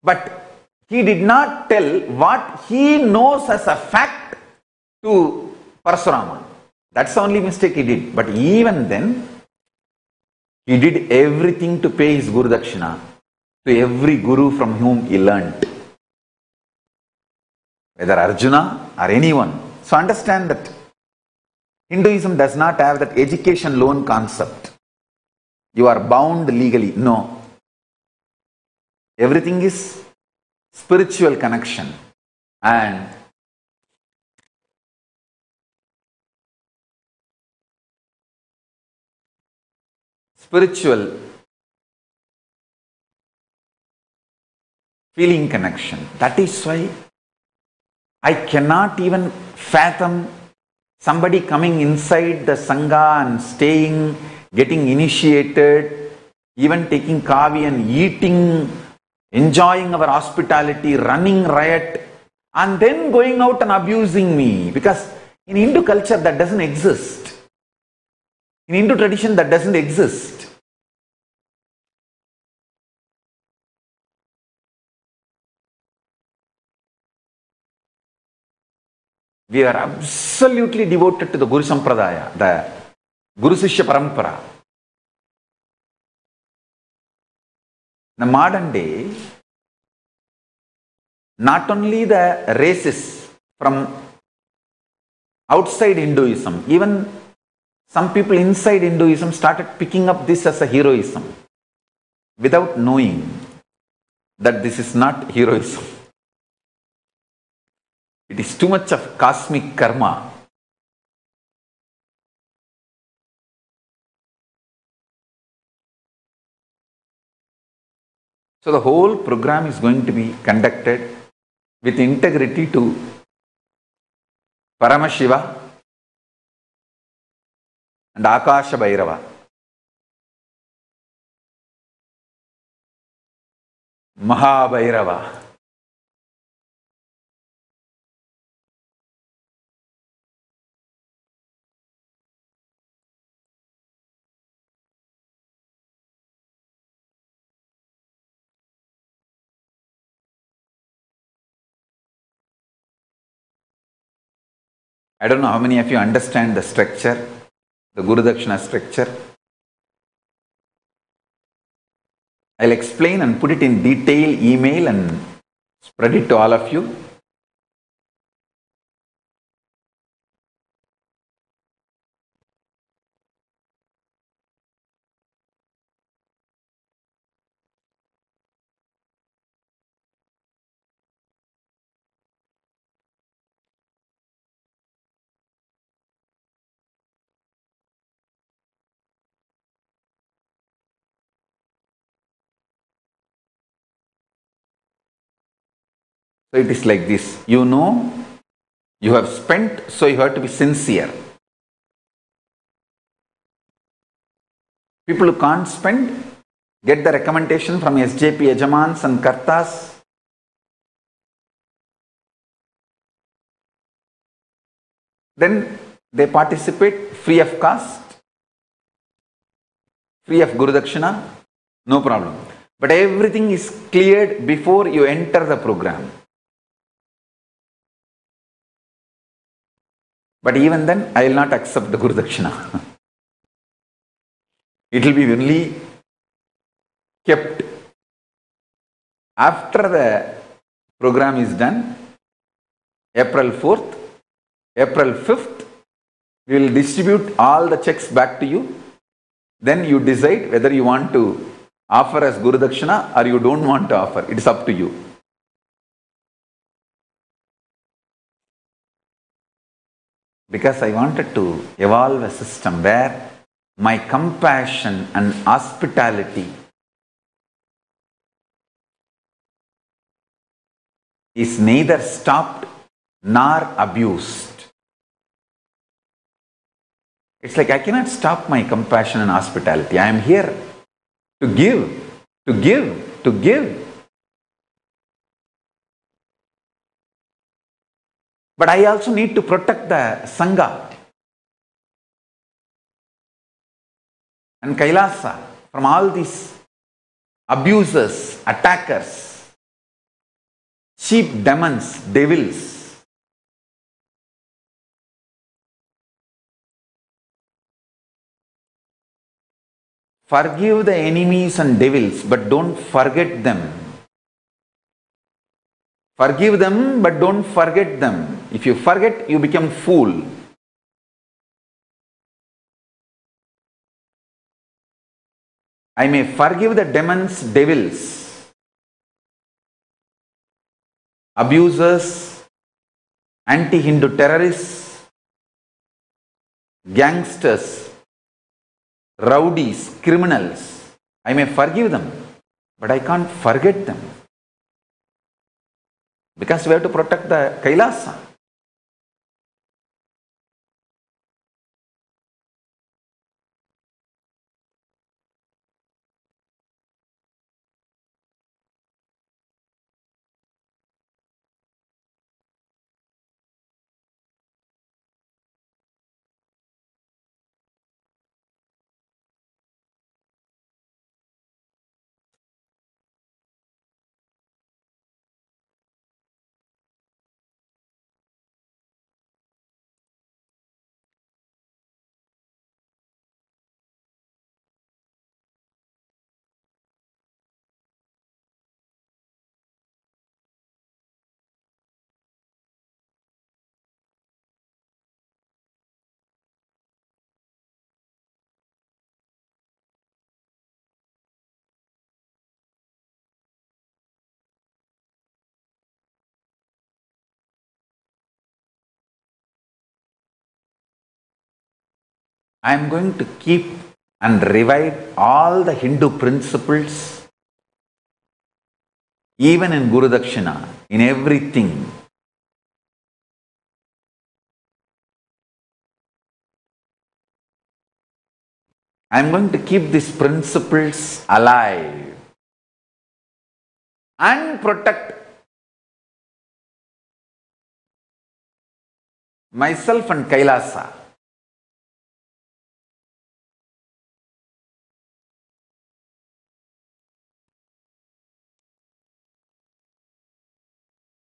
but he did not tell what he knows as a fact to Parasurama. That's the only mistake he did. But even then, he did everything to pay his Guru Dakshina to every guru from whom he learnt. Whether Arjuna or anyone. So understand that Hinduism does not have that education loan concept. You are bound legally. No. Everything is spiritual connection. And spiritual feeling connection. That is why I cannot even fathom somebody coming inside the Sangha and staying, getting initiated, even taking kavi and eating, enjoying our hospitality, running riot, and then going out and abusing me. Because in Hindu culture that doesn't exist. In Hindu tradition that doesn't exist. We are absolutely devoted to the Guru Sampradaya, the Guru Sishya Parampara. In the modern day, not only the races from outside Hinduism, even some people inside Hinduism started picking up this as a heroism without knowing that this is not heroism. It is too much of cosmic karma. So the whole program is going to be conducted with integrity to Paramashiva and Akasha Bhairava. Mahabhairava. I don't know how many of you understand the structure, the Guru Dakshina structure. I'll explain and put it in detail, email and spread it to all of you. So it is like this, you know, you have spent, so you have to be sincere. People who can't spend, get the recommendation from SJP Yajamans and Kartas. then they participate free of cost, free of Guru Dakshina, no problem. But everything is cleared before you enter the program. But even then, I will not accept the Guru Dakshina. It will be only kept after the program is done. April 4th, April 5th, we will distribute all the checks back to you. Then you decide whether you want to offer as Guru Dakshina or you don't want to offer. It is up to you. Because I wanted to evolve a system where my compassion and hospitality is neither stopped nor abused. It's like I cannot stop my compassion and hospitality. I am here to give, to give, to give. But I also need to protect the Sangha and Kailasa from all these abusers, attackers, cheap demons, devils. Forgive the enemies and devils, but don't forget them. Forgive them, but don't forget them. If you forget, you become fool. I may forgive the demons, devils, abusers, anti-Hindu terrorists, gangsters, rowdies, criminals. I may forgive them, but I can't forget them. Because we have to protect the Kailasa. I am going to keep and revive all the Hindu principles, even in Guru Dakshina, in everything. I am going to keep these principles alive and protect myself and Kailasa.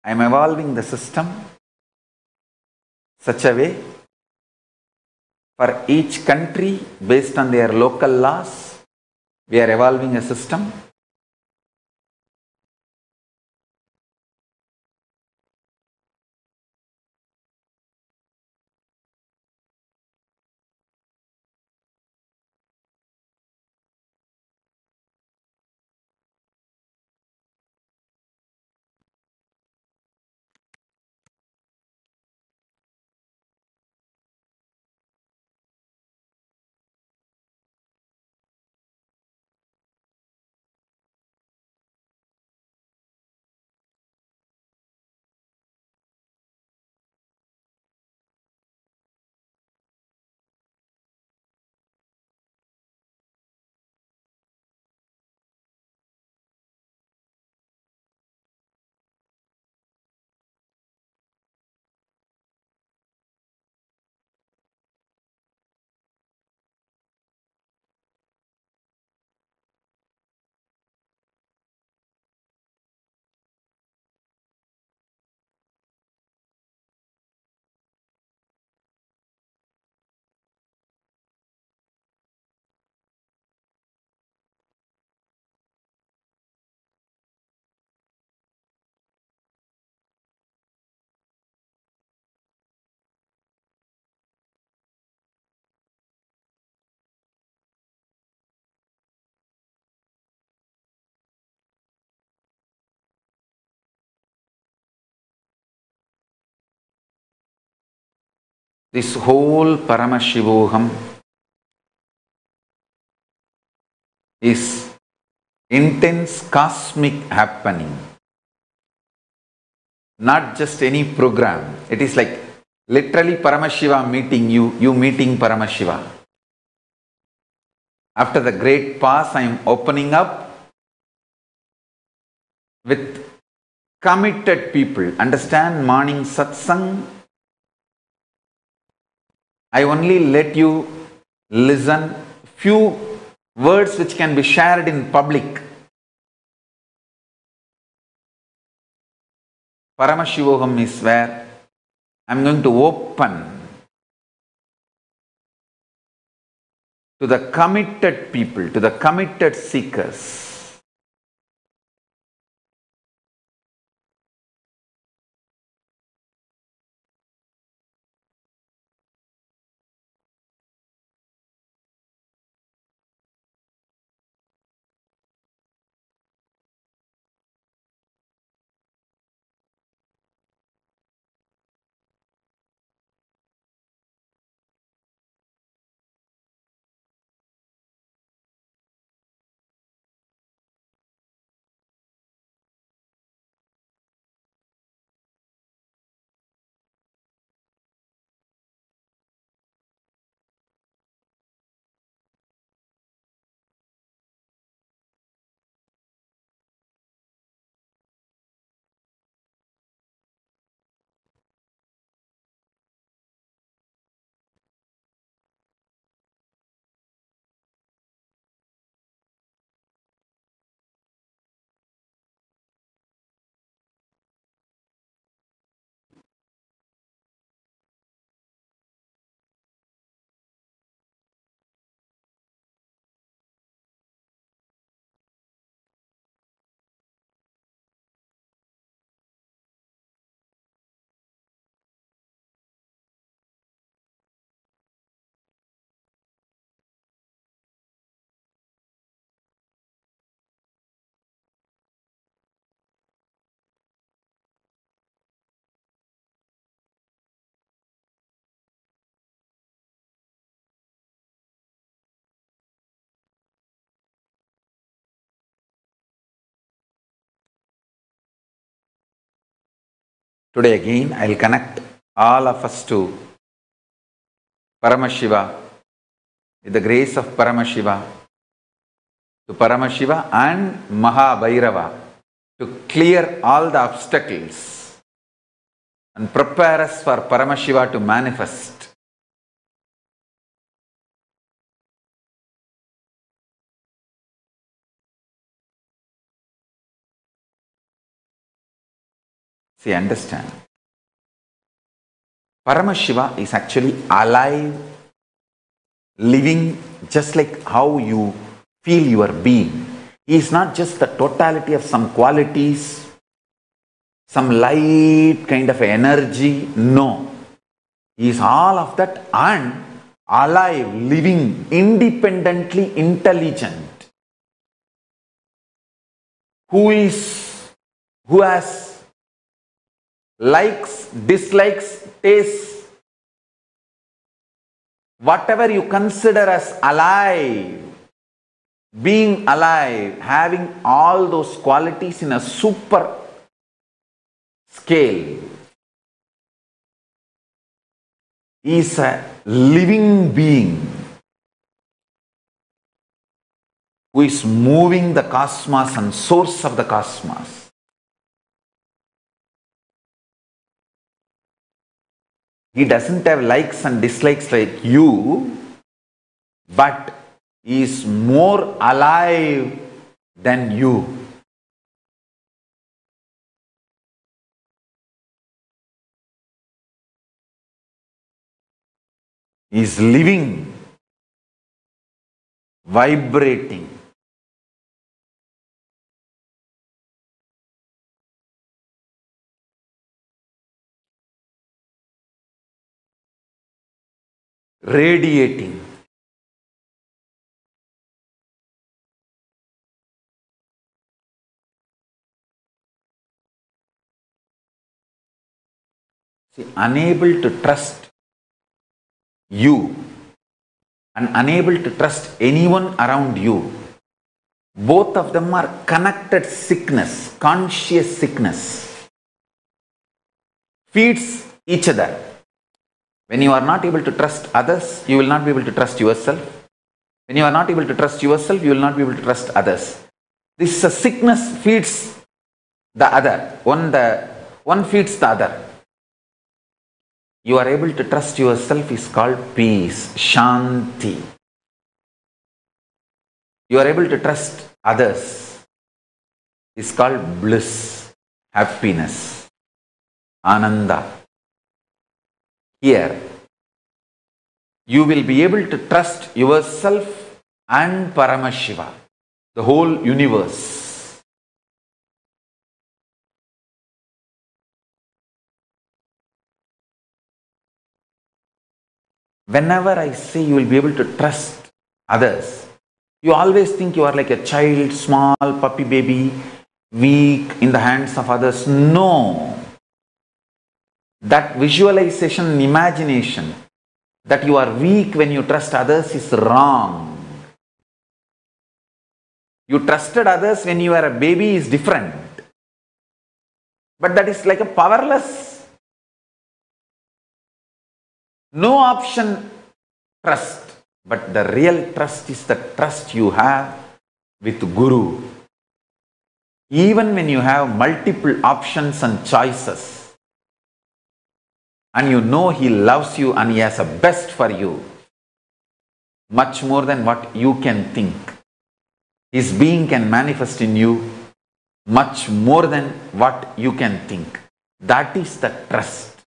I am evolving the system such a way for each country based on their local laws. We are evolving a system. This whole Paramashivoham is intense cosmic happening, not just any program. It is like literally Paramashiva meeting you, you meeting Paramashiva. After the great pause, I am opening up with committed people. Understand, morning satsang, I only let you listen few words which can be shared in public. Paramashivoham is where I am going to open to the committed people, to the committed seekers. Today again, I will connect all of us to Paramashiva, with the grace of Paramashiva, to Paramashiva and Mahabhairava to clear all the obstacles and prepare us for Paramashiva to manifest. See, understand. Paramashiva is actually alive, living just like how you feel your being. He is not just the totality of some qualities, some light kind of energy. No. He is all of that and alive, living, independently intelligent. Who has likes, dislikes, tastes, whatever you consider as alive, being alive, having all those qualities in a super scale, is a living being who is moving the cosmos and source of the cosmos. He doesn't have likes and dislikes like you, but he is more alive than you. He is living, vibrating. Radiating. See, unable to trust you and unable to trust anyone around you, both of them are connected sickness, conscious sickness. Feeds each other. When you are not able to trust others, you will not be able to trust yourself. When you are not able to trust yourself, you will not be able to trust others. This sickness feeds the other. One feeds the other. You are able to trust yourself is called peace, shanti. You are able to trust others is called bliss, happiness, ananda. Here, you will be able to trust yourself and Paramashiva, the whole universe. Whenever I say you will be able to trust others, you always think you are like a child, small puppy baby, weak in the hands of others. No. That visualization and imagination that you are weak when you trust others is wrong. You trusted others when you were a baby is different. But that is like a powerless. No option trust. But the real trust is the trust you have with Guru. Even when you have multiple options and choices, and you know he loves you and he has the best for you, much more than what you can think. His being can manifest in you much more than what you can think. That is the trust,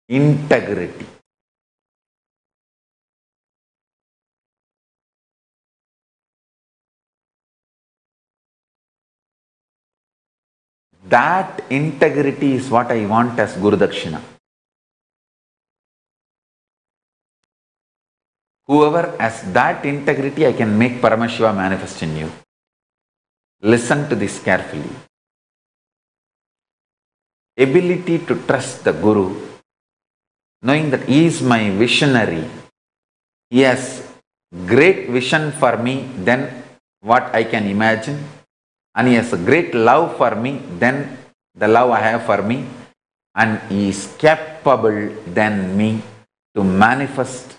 integrity. That integrity is what I want as Guru Dakshina. Whoever has that integrity, I can make Paramashiva manifest in you. Listen to this carefully. Ability to trust the Guru, knowing that he is my visionary. He has great vision for me than what I can imagine. And he has a great love for me than the love I have for me. And he is capable than me to manifest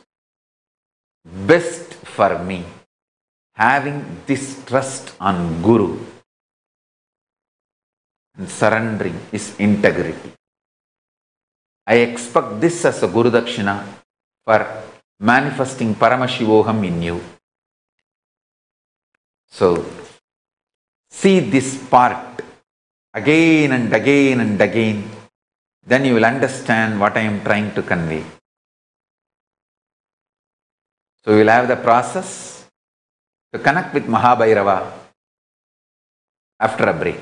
best for me. Having this trust on Guru and surrendering is integrity. I expect this as a Guru Dakshina for manifesting Paramashivoham in you. So, see this part again and again and again. Then you will understand what I am trying to convey. So, we will have the process to connect with Mahabhairava after a break.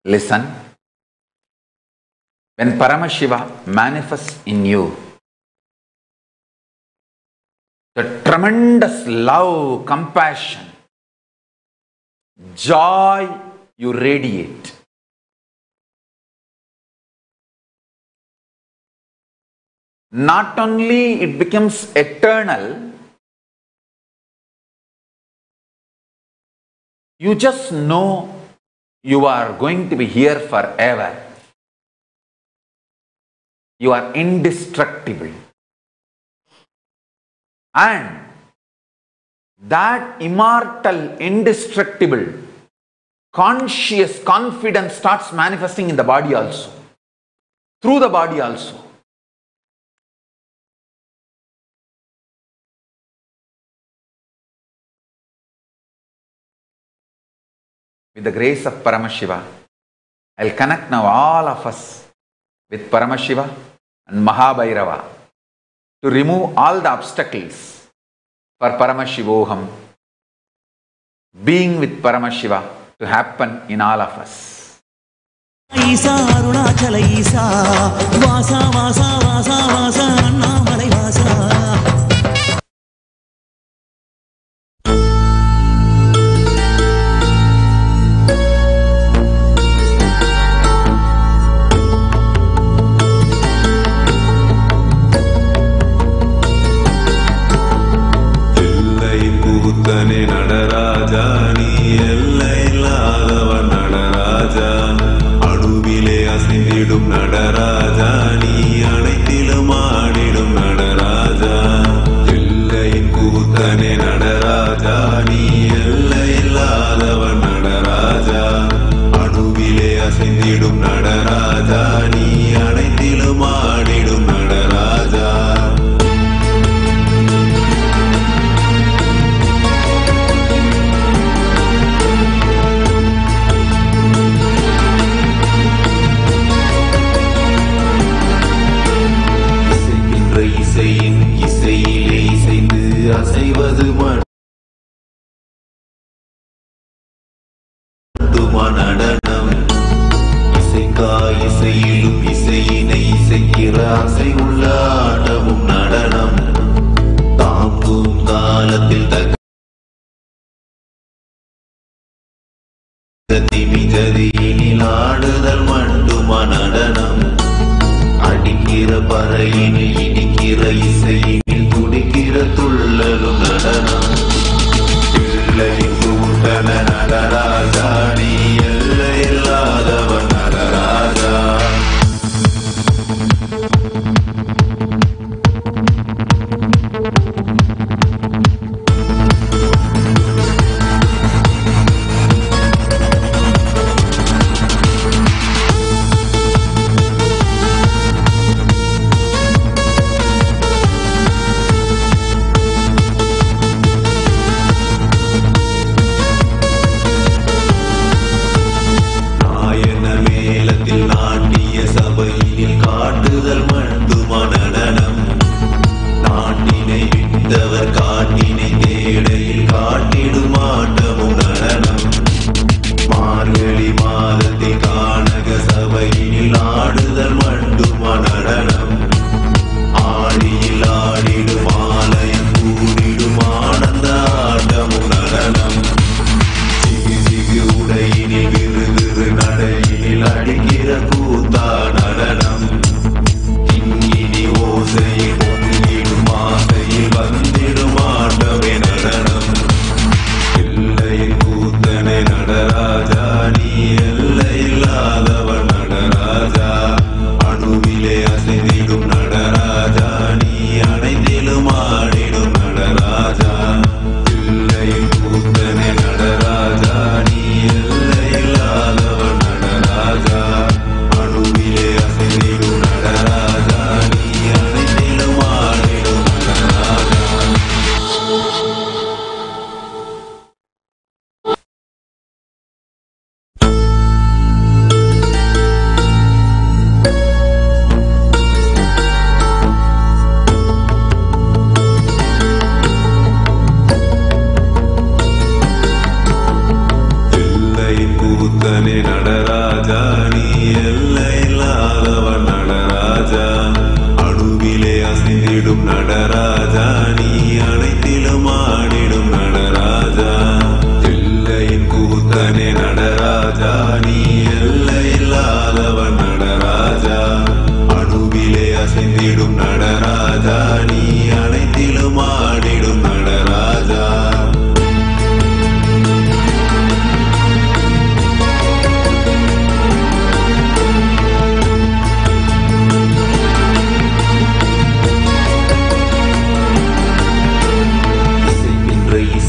Listen. When Paramashiva manifests in you, the tremendous love, compassion, joy you radiate. Not only it becomes eternal, You just know you are going to be here forever. You are indestructible. And that immortal, indestructible, conscious confidence starts manifesting in the body also, through the body also. With the grace of Paramashiva, I will connect now all of us with Paramashiva and Mahabhairava to remove all the obstacles for Paramashivoham, being with Paramashiva, to happen in all of us. Isa Arunachala Isa Vasa Vasa Vasa Vasa Annamalai Vasa.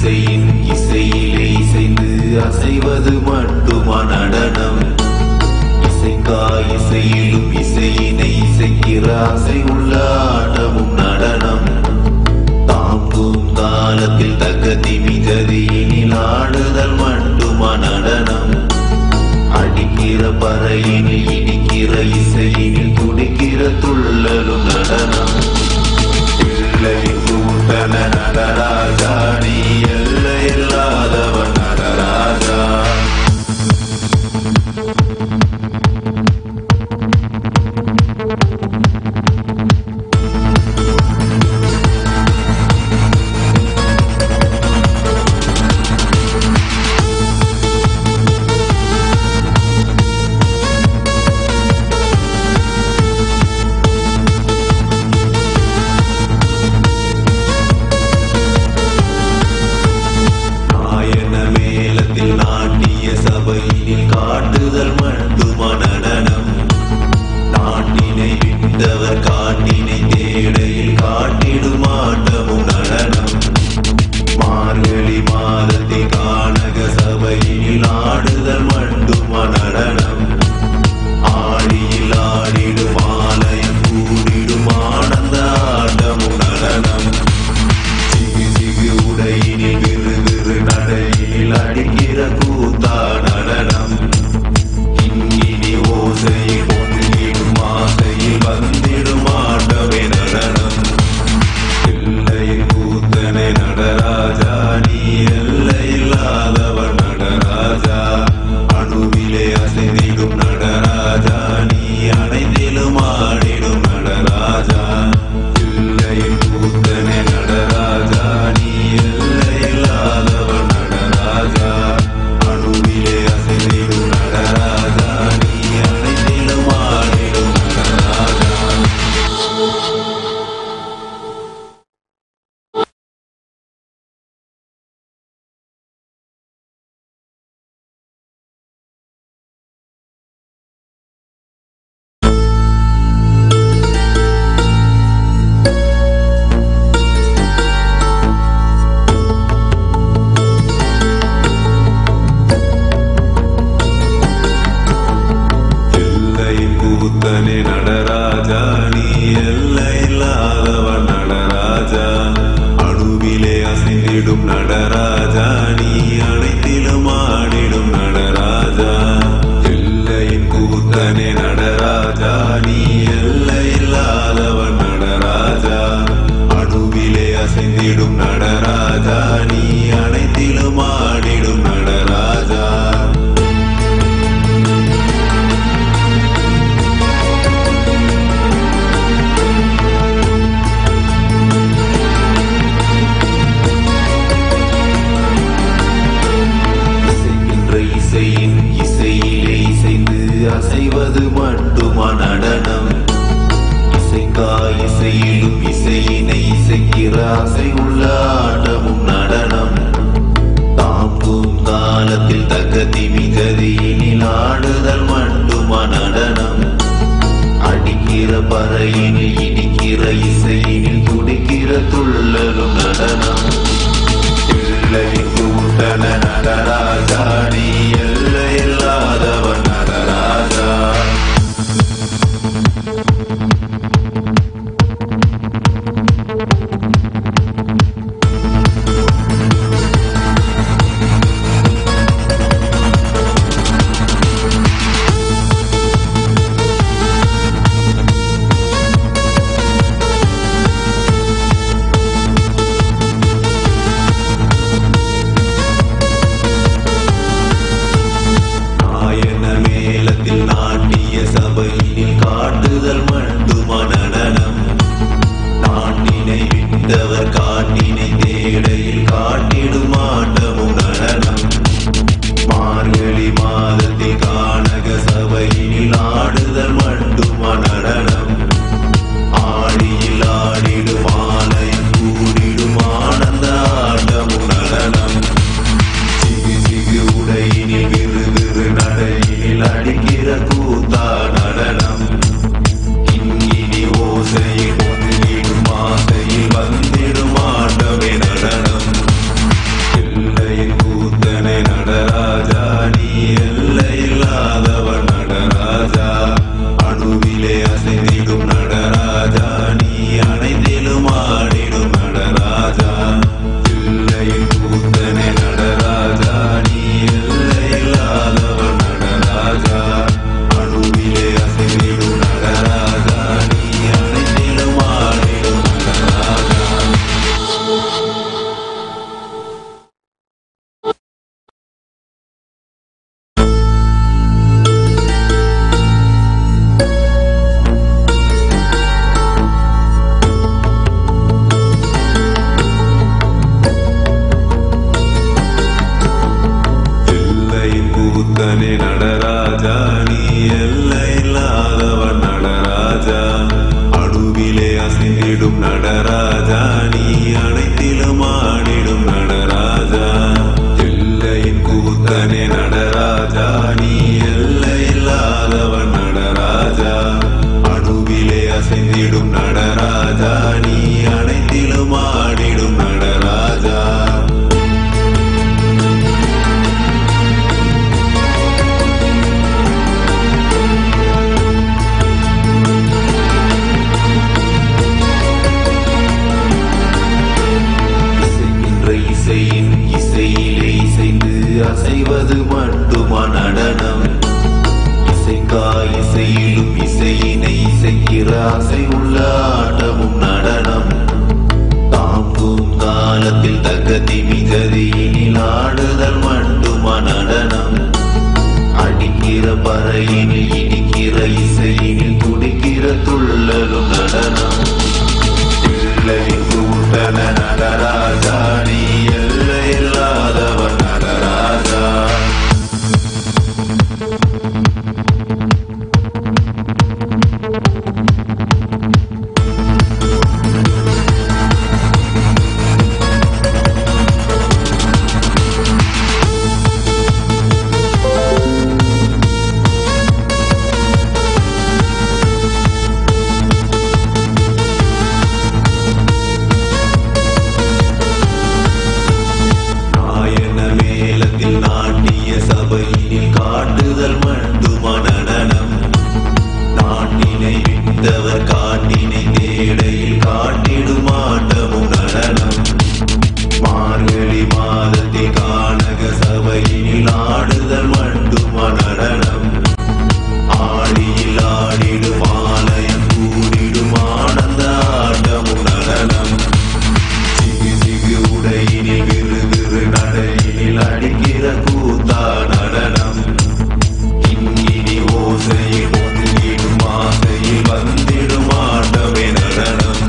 இசையின் இசையிலே இசைந்து அசைவது மட்டுமா நடனம்? இசைக்கா இசையிலும் இசையினை இசைக்கிற ஆசை உள்ள ஆட்டமும் நடனம். தாங்கும் காலத்தில் தக்கதி மிகதியினில் ஆடுதல் மட்டுமா நடனம்? அடிக்கிற பறையினில் இடிக்கிற இசையினில் துடிக்கிற துள்ளலும் நடனம். பிள்ளையின் கூட்டன நடராஜா, நீ எல்லை இல்லாதவன் நடராஜா. சபையில் காட்டுதல் மட்டுமா நடனம்? நாட்டினை விட்டவர் காட்டினை தேடையில் காட்டிடும் ஆட்டமும் நடனம். மார்கழி மாதத்தில் கானக சபையில் ஆடுதல் மட்டுமா நடனம்? ஆடியில் ஆடிடும் ஆலயம் கூடிடும் ஆனந்த ஆட்டமும் நடனம். சிகு சிகு உடையினில் விறு விறு நடையினில் அடிக்கிற கூத்தா நடனம். இங்கினி ஓசையில் பொங்கிடும் ஆசையில் வந்திடும் ஆட்டமே நடனம். எல்லையின் கூத்தனை நடராஜா, நீ எல்லை இல்லாதவன் நடராஜா. அணுவிலே அசைந்திடும் நடராஜா, நீ அனைத்திலும் ஆடிடும் நடராஜா. எல்லையின் கூத்தனை நடராஜா, நீ எல்லை இல்லாதவன் நடராஜா. அணுவிலே அசைந்திடும் நடராஜா, நீ அனைத்திலும் ஆடிடும் நடராஜா. எல்லையின் கூத்தனே நடராஜா, நீ எல்லை இல்லாதவன் நடராஜா. அணுவிலே அசைந்திடும் நடராஜா, நீ அனைத்திலும் ஆடிடும் நடராஜா. எல்லையின் கூத்தனே நடராஜா, நீ எல்லை இல்லாதவன் நடராஜா. அணுவிலே அசைந்திடும் நடராஜா, நீ அனைத்திலும் ஆடிடும் நடராஜா. இசையின் இசையிலே இசைந்து அசைவது மட்டுமா நடனம்? இசைக்கா இசையிலும் இசையினை இசைக்கிற ஆசை உள்ள ஆட்டமும் நடனம். தாங்கும் காலத்தில் தக்கதி மிகதியினில் ஆடுதல் மட்டுமா நடனம்? அடிக்கிற பறையினில் இடிக்கிற இசையினில் துடிக்கிற துள்ளலும் நடனம். பிள்ளையின் கூட்டன நடராஜா, நீ எல்லை இல்லாதவன் நடராஜா. கூத்தனே நடராஜா நீ எல்லையில்லாதவன் நடராஜா அணுவிலே அசைந்திடும் நடராஜா நீ அனைத்திலும் ஆடிடும் நடராஜா எல்லையின் கூத்தனே நடராஜா நீ எல்லையில்லாதவன் நடராஜா அணுவிலே அசைந்திடும் நடராஜா நீ அனைத்திலும் ஆடிடும் நடராஜா இசையின் இசையிலே இசைந்து அசைவது மட்டுமா நடனம் இசைக்காய் இசையிலும் இசையினை இசைக்கிற அசை உள்ள ஆட்டமும் நடனம் தாங்கும் காலத்தில் தகதி மிகதியினில் ஆடுதல் மட்டுமா நடனம் அடிக்கிற பறையினில் இடிக்கிற இசையினில் துடிக்கிற துள்ளலும் நடனம் கூட்டன நடராஜா நீ எல்லையில்லாதவன் நடராஜா சபையினில் காட்டுதல் மட்டுமா நடனம் நாட்டினை விட்டவர் காட்டினை தேடையில் காட்டிடும் ஆட்டமும் நடனம் மார்கழி மாதத்தில் கானக சபையினில் ஆடுதல் மட்டுமா நடனம் ஆடியில் ஆடிடும் ஆலயம் கூடிடும் ஆனந்த ஆட்டமும் நடனம் சிகு சிகு உடையினில் விறு விறு நடையினில் அடிக்கிற கூத்தா நடனம் இங்கினி ஓசையில் பொங்கிடும் ஆசையில் வந்திடும் ஆட்டமே நடனம்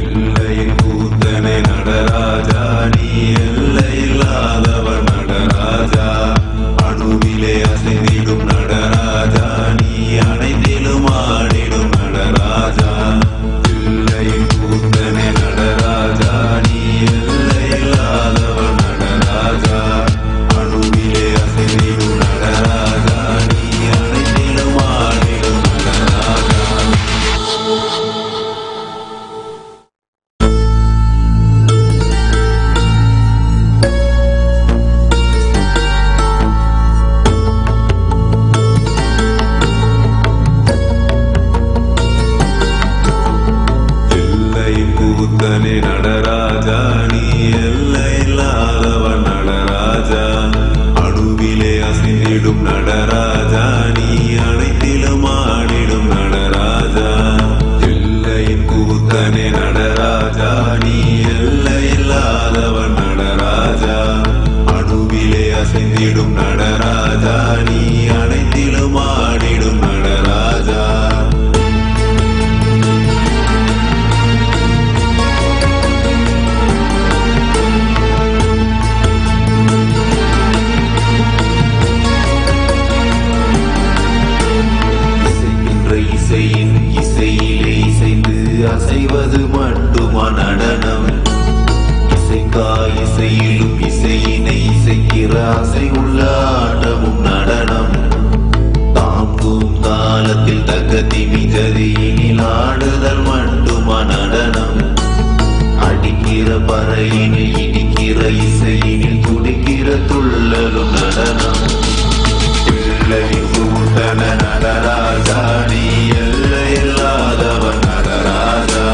எல்லையின் கூத்தனை நடராஜா நீ எல்லையில்லாதவன் நடராஜா அணுவிலே அசைந்திடும் நடராஜா நீ அனைத்திலும் ஆடிடும் நடராஜா எல்லையின் கூத்தனை நடராஜா நீ எல்லையில்லாதவன் நடராஜா அணுவிலே அசைந்திடும் நடராஜா நீ அனைத்திலும் ஆடிடும் நடராஜா எல்லையின் கூத்தனே நடராஜா நீ எல்லையில்லாதவன் நடராஜா அணுவிலே அசைந்திடும் நடராஜா நீ அனைத்திலும் ஆடிடும் நடராஜா எல்லையின் கூத்தனே நடராஜா நீ எல்லையில்லாதவன் நடராஜா அணுவிலே அசைந்திடும் நடராஜா நீ அனைத்திலும் ஆடிடும் நடராஜா இசையின் இசையிலே இசைந்து அசைவது மட்டுமா நடனம் இசைக்காய் இசையிலும் இசையினை இசைக்கிற அசை உள்ள ஆட்டமும் நடனம் தாங்கும் காலத்தில் தகதி மிகதியினில் ஆடுதல் மட்டுமா நடனம் அடிக்கிற பறையினில் இடிக்கிற இசையினில் துடிக்கிற துள்ளலும் நடனம் கூட்டன நடராஜா நீ எல்லையில்லாதவன் நடராஜா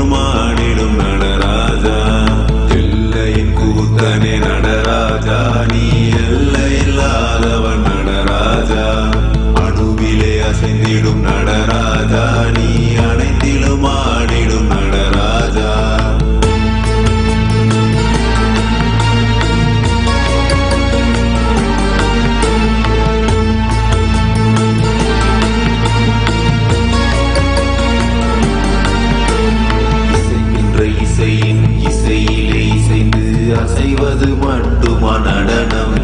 அனைத்திலும் ஆடிடும் நடராஜா. எல்லையின் கூத்தனே நடராஜா, நீ எல்லையில்லாதவன் நடராஜா. அணுவிலே அசைந்திடும் நடராஜா, நீ அனைத்திலும் ஆடிடும் நடராஜா. இசையின் இசையிலே இசைந்து அசைவது மட்டுமா நடனம்?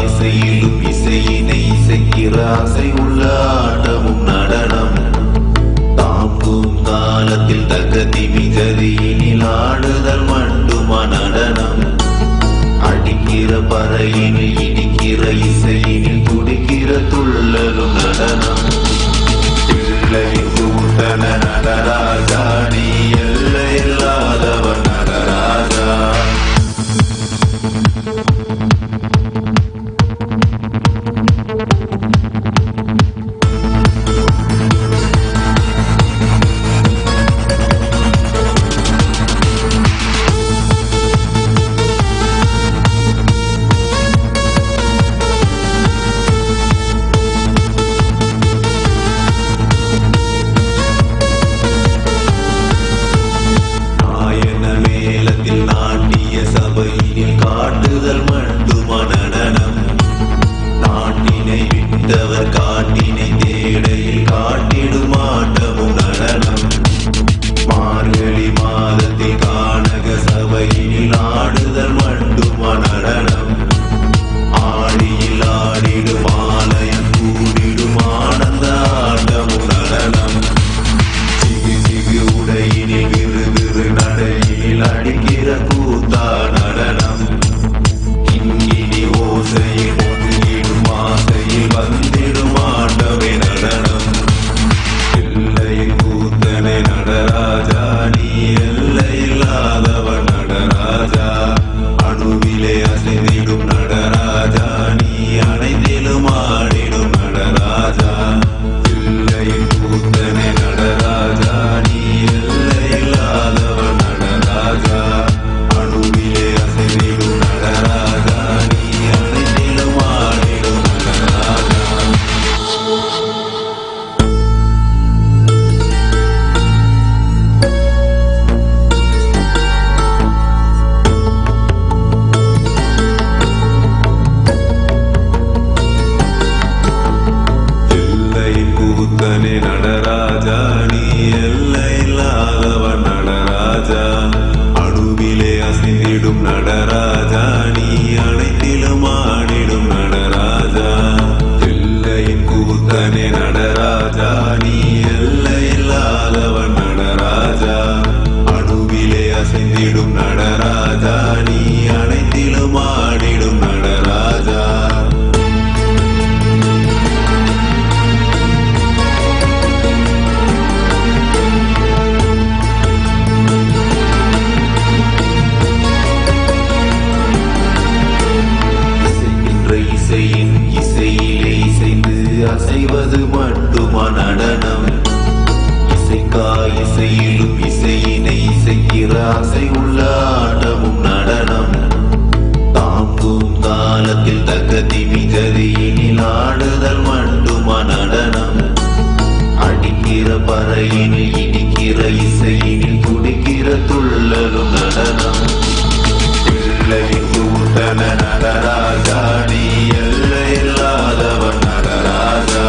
இசையிலும் இசையினை இசைக்கிற அசை உள்ள ஆட்டமும் நடனம். தாங்கும் காலத்தில் தகதி மிகதியினில் ஆடுதல் மட்டுமா நடனம்? அடிக்கிற பறையினில் இடிக்கிற இசையினில் துடிக்கிற துள்ளலும் நடனம். எல்லையின் கூத்தன நடராஜா, நீ எல்லையில்லாதவன் நடராஜா. காட்டுதல் மட்டுமா நடனம்? நாட்டினை விட்டவர் காட்டினை தேடையில் காட்டிடும் ஆட்டமும் நடனம். மார்கழி மாதத்தில் கானக சபையில் ஆடுதல் மட்டுமா நடனம்? ஆடியில் ஆடிடும் ஆலயம் கூடிடும் ஆனந்த ஆட்டமும் நடனம். சிகு சிகு உடையினில் விறு விறு நடையில் அடிக்கிற கூத்தா நடனம். இங்கினி ஓசையில் ஒதுங்கிடும் ஆசையில் வந்திடும் ஆட்டமே நடனம். எல்லையின் கூத்தனை நடராஜா, நீ எல்லையில்லாதவன் நடராஜா. அணுவிலே அசைந்திடும் நடராஜா, நீ அனைத்திலும் ஆடிடும் நடராஜா. எல்லையின் கூத்தனை நடராஜா, நீ எல்லையில்லாதவன் நடராஜா. அணுவிலே அசைந்திடும் நடராஜா, நீ அனைத்திலும் ஆடிடும் நடராஜா. எல்லையின் கூத்தனே நடராஜா, நீ எல்லையில்லாதவன் நடராஜா. அணுவிலே அசைந்திடும் நடராஜா, நீ அனைத்திலும் ஆடிடும் நடராஜா. எல்லையின் கூத்தனே நடராஜா, நீ எல்லையில்லாதவன் நடராஜா. அணுவிலே அசைந்திடும் நடராஜா, நீ அனைத்திலும் ஆடிடும் நடராஜா. இசையின் இசையிலே இசைந்து அசைவது மட்டுமா நடனம்? இசையிலும் இசையினை இசைக்கிற அசை உள்ள ஆட்டமும் நடனம். தாங்கும் காலத்தில் தகதி மிகதியினில் ஆடுதல் மட்டுமா நடனம்? அடிக்கிற பறையினில் இடிக்கிற இசையினில் துடிக்கிற துள்ளலும் நடனம். எல்லையின் கூத்தன நடராஜா, நீ எல்லையில்லாதவன் நடராஜா.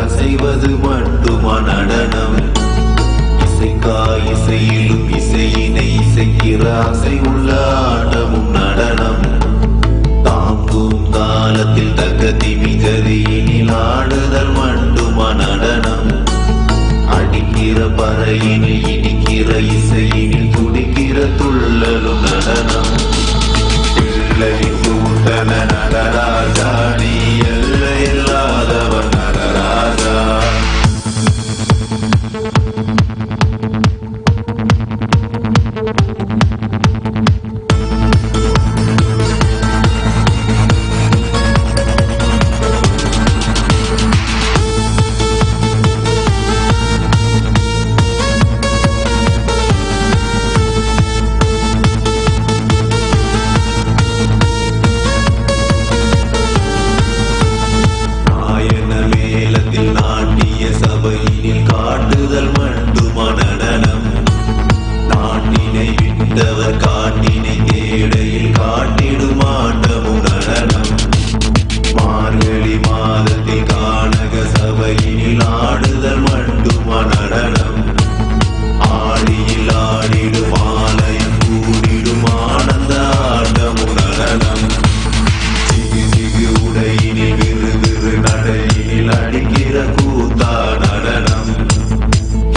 அசைவது மட்டுமா நடனம்? இசைக்காய் இசையிலும் இசையினை இசைக்கிற அசை உள்ள ஆட்டமும் நடனம். தாங்கும் தாளத்தில் தக்க திமிகதியினில் ஆடுதல் மட்டுமா நடனம்? அடிக்கிற பறையினில் இடிக்கிற இசையினில் துடிக்கிற துள்ளலும் நடனம். பிள்ளையின் கூட்டன நடராஜா, நீ எல்லை இல்லாதவன் நடராஜா. காட்டுதல் மட்டுமா நடனம்? நாட்டினை விட்டவர் காட்டினை தேடையில் காட்டிடும் ஆட்டமும் நடனம். மார்கழி மாதத்தில் கானக சபையினில் ஆடுதல் மட்டுமா நடனம்? ஆடியில் ஆடிடும் ஆலயம் கூடிடும் ஆனந்த ஆட்டமும் நடனம். சிகு சிகு உடையினில் விறு விறு நடையினில் அடிக்கிற கூத்தா நடனம்.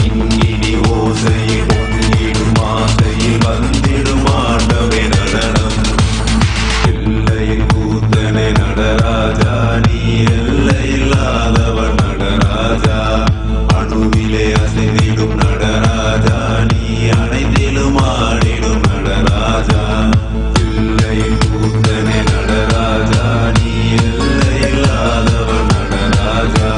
இங்கினி ஓசையில் பொங்கிடும் ஆசையில் வந்திடும் ஆட்டமே நடனம். எல்லையின் கூத்தனை நடராஜா, நீ எல்லை இல்லாதவன் நடராஜா. அணுவிலே அசைந்திடும் நடராஜா, நீ அனைத்திலும் ஆடிடும் நடராஜா. எல்லையின் கூத்தனை நடராஜா, நீ எல்லை இல்லாதவன் நடராஜா.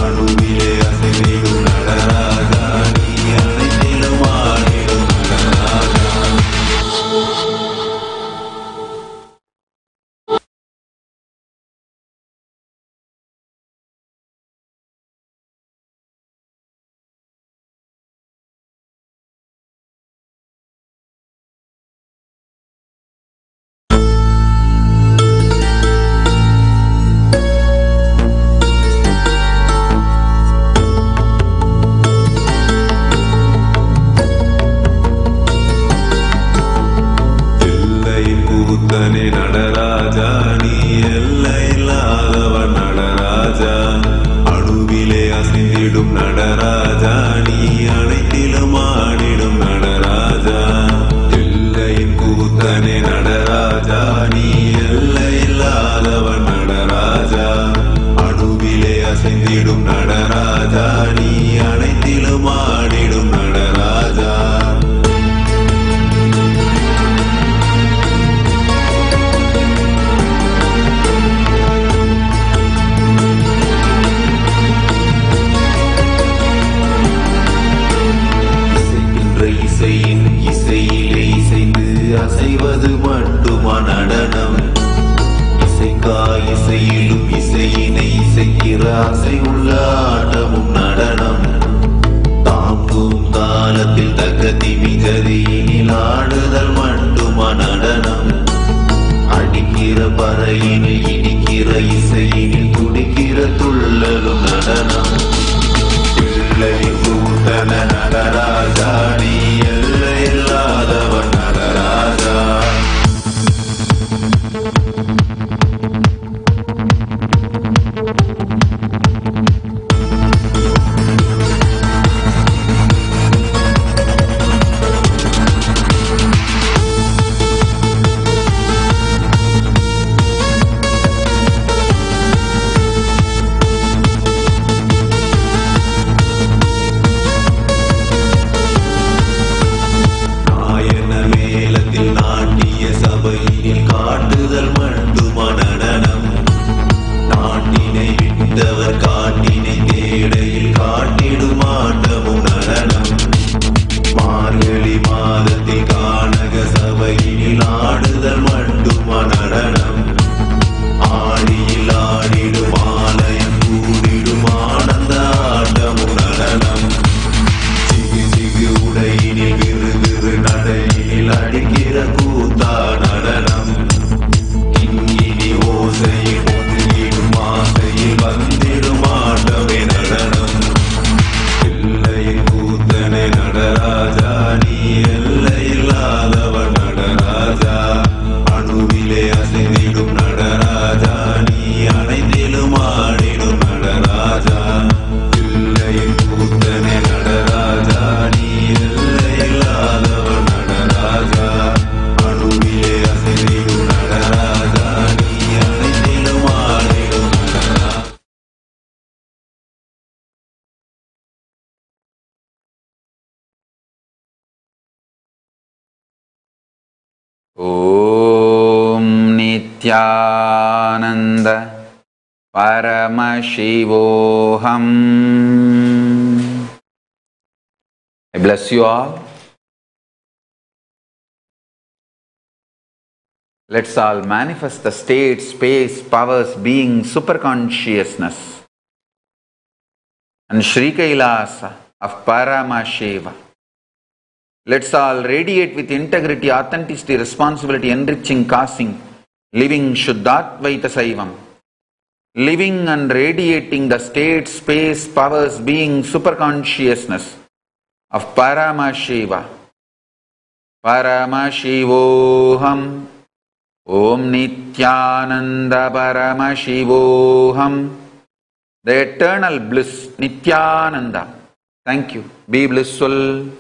அணுவிலே அசைந்திடும் நடராஜா, நீ அனைத்திலும் ஆடிடும் நடராஜா. எல்லையின் கூத்தனே நடராஜா, நீ எல்லை இல்லாதவன் நடராஜா. அணுவிலே அசைந்திடும் நடராஜா, நீ அனைத்திலும் ஆடிடும் நடராஜா. எல்லையின் கூத்தனே நடராஜா, நீ எல்லை இல்லாதவன் நடராஜா. அணுவிலே அசைந்திடும் நடராஜா, நீ அனைத்திலும் ஆடிடும் நடராஜா. இசையின் இசையிலே இசைந்து அசைவது மட்டுமா நடனம்? இசைக்காய் இசையிலும் இசையினை இசைக்கிற அசை உள்ள ஆட்டமும் நடனம். தாங்கும் தாளத்தில் தக்க திமிகதியினில் ஆடுதல் மட்டுமா நடனம்? அடிக்கிற பறையினில் இடிக்கிற இசையினில் துடிக்கிற துள்ளலும் நடனம். பிள்ளையின் கூட்டன நடராஜா, நீ எல்லை இல்லாதவன் Nataraja. Nityanand परमशिवोहम्. I bless you all. Let's all manifest the state, space, powers, being, superconsciousness and Sri Kailasa of Paramashiva. Let's all radiate with integrity, authenticity, responsibility, enriching, causing, living Shuddhatvaita Saivam. Living and radiating the state, space, powers, being, superconsciousness of Paramashiva. Paramashivoham. Om Nityananda Paramashivoham. The eternal bliss, Nityananda. Thank you. Be blissful.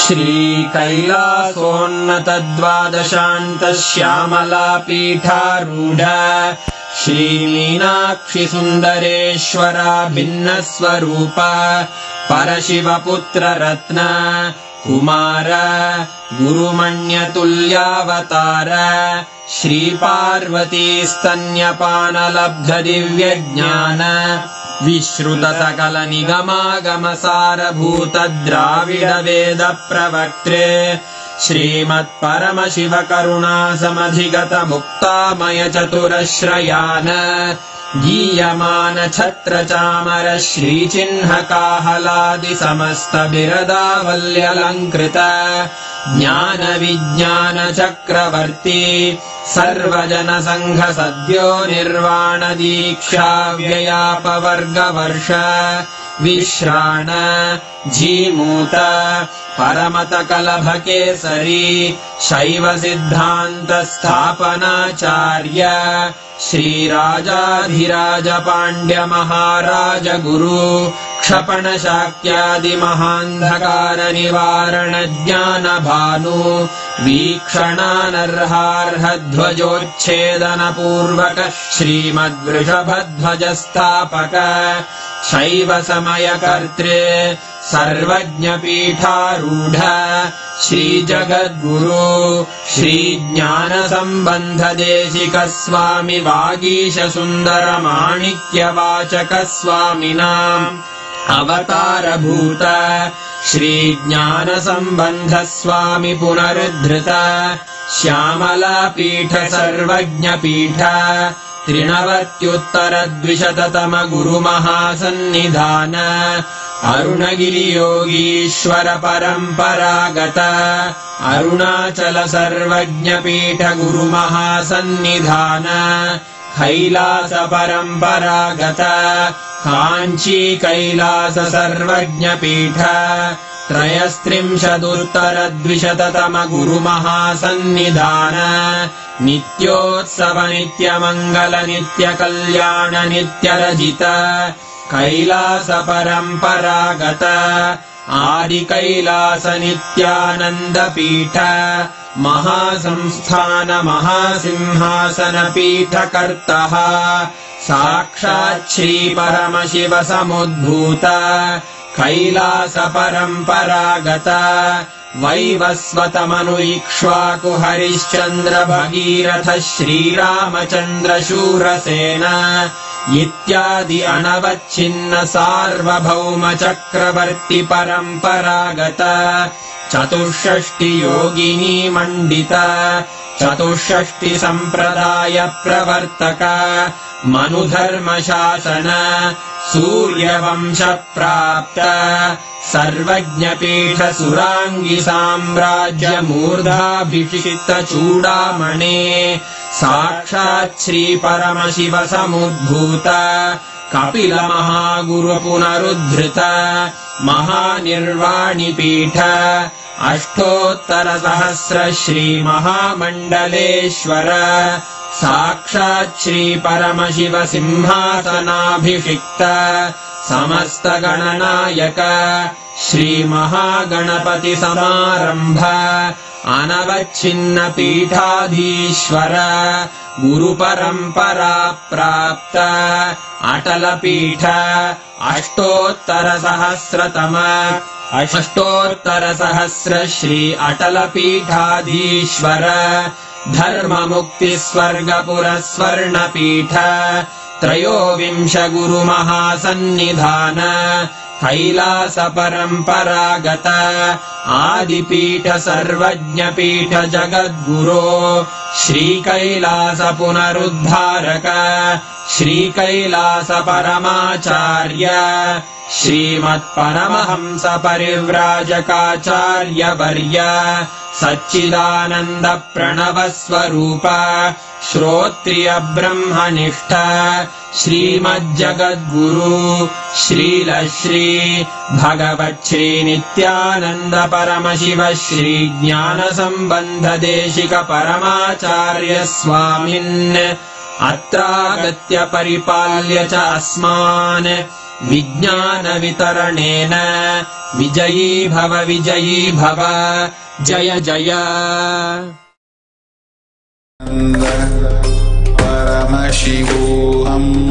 श्रीकैलासोन्नतद्वादशान्तश्यामलापीठारूढ श्रीमीनाक्षिसुन्दरेश्वरा भिन्नस्वरूप परशिवपुत्ररत्न Kumar गुरुमण्यतुल्यावतार श्रीपार्वतीस्तन्यपानलब्धदिव्यज्ञान विश्रुतसकलनिगमागमसारभूत Dravid वेदप्रवक्त्रे श्रीमत्परमशिवकरुणासमधिगत मुक्तामय चतुरश्रयान गीयमान छत्रचामर श्रीचिह्नकाहलादि समस्त बिरदावल्यलङ्कृत ज्ञान विज्ञान चक्रवर्ती सर्वजन संघ सद्यो निर्वाण दीक्षा व्ययापवर्गवर्ष विश्राण जीमूत परमत कलभ केसरी शैव सिद्धांत स्थापनाचार्य श्रीराजाधिराज पांड्य महाराज गुरु क्षपण शाक्यादि महांधकार निवारण ज्ञान भानु वीक्षणानर्हार्ह ध्वजोच्छेदन पूर्वक श्रीमद्वृषभध्वज स्थापक शैव समय कर्त्रे सर्वज्ञ पीठारूढ़ श्री जगद्गुरु श्री ज्ञान संबंध देशिक स्वामी वागीश सुंदर माणिक्य वाचक स्वामिनाम् अवतार भूत श्री ज्ञान संबंध स्वामी पुनरुद्धृत श्यामला पीठ सर्वज्ञ पीठ त्रिनवत्युत्तरद्विशततम गुरु महासन्निधान अरुणगिरि योगीश्वर परम्परागत अरुणाचल सर्वज्ञ पीठ गुरु महासन्निधान कैलास परम्परागत कांची कैलास सर्वज्ञ पीठ त्रयस्त्रिंशदुत्तरद्विशततम गुरु महासन्निधान नित्योत्सव नित्यमंगल नित्य कल्याण नित्यरजित कैलास परम्परागत आदि कैलास नित्यानंद पीठ महासंस्थान महासिंहासन पीठ कर्तः साक्षात् श्री परमशिव समुद्भूत कैलास परम्परागत वैवस्वतमनु इक्ष्वाकु हरिश्चन्द्र भगीरथ श्रीरामचन्द्र शूरसेन इत्यादि अनवच्छिन्न सार्वभौम चक्रवर्ति परम्परागत चतुष्षष्टि योगिनी मंडित चतुष्षष्टि संप्रदाय प्रवर्तक मनुधर्मशासन सूर्यवंश प्राप्त सर्वज्ञपीठ सुरांगी साम्राज्य मूर्धाभिषिक्त चूडामणे साक्षात् श्री परमशिव समुद्भूत कपिल महागुरु पुनरुद्धृत महानिर्वाणि पीठ अष्टोत्तर सहस्र श्री महामण्डलेश्वर साक्षात् श्री परमशिव सिंहासनाभिषिक्त समस्त गणनायक श्री महागणपति समारंभ अनवच्छिन्न पीठाधीश्वर गुरु परंपरा प्राप्त अटल पीठ अष्टोत्तर सहस्र श्री अटल पीठाधीश्वर धर्म मुक्ति स्वर्गपुर स्वर्ण पीठ त्रयोविंश गुरु महासन्निधान कैलास परंपरागत आदिपीठ सर्वज्ञ पीठ जगद्गुरो श्री कैलास पुनरुद्धारक श्री कैलास परमाचार्य श्रीमत्परमहंस परिव्राजकाचार्य वर्य सच्चिदानंद प्रणव स्वरूप श्रोत्रिय ब्रह्मनिष्ठ श्रीमज्जगद्गुरु श्रील श्री भगवत् श्री नित्यानंद परमशिव श्री ज्ञान संबंध देशिक परमाचार्य स्वामिन् अत्रागत्य परिपाल्य च अस्मान् विज्ञान वितरणेन विजयी भव जय जय परमशिवोऽहम्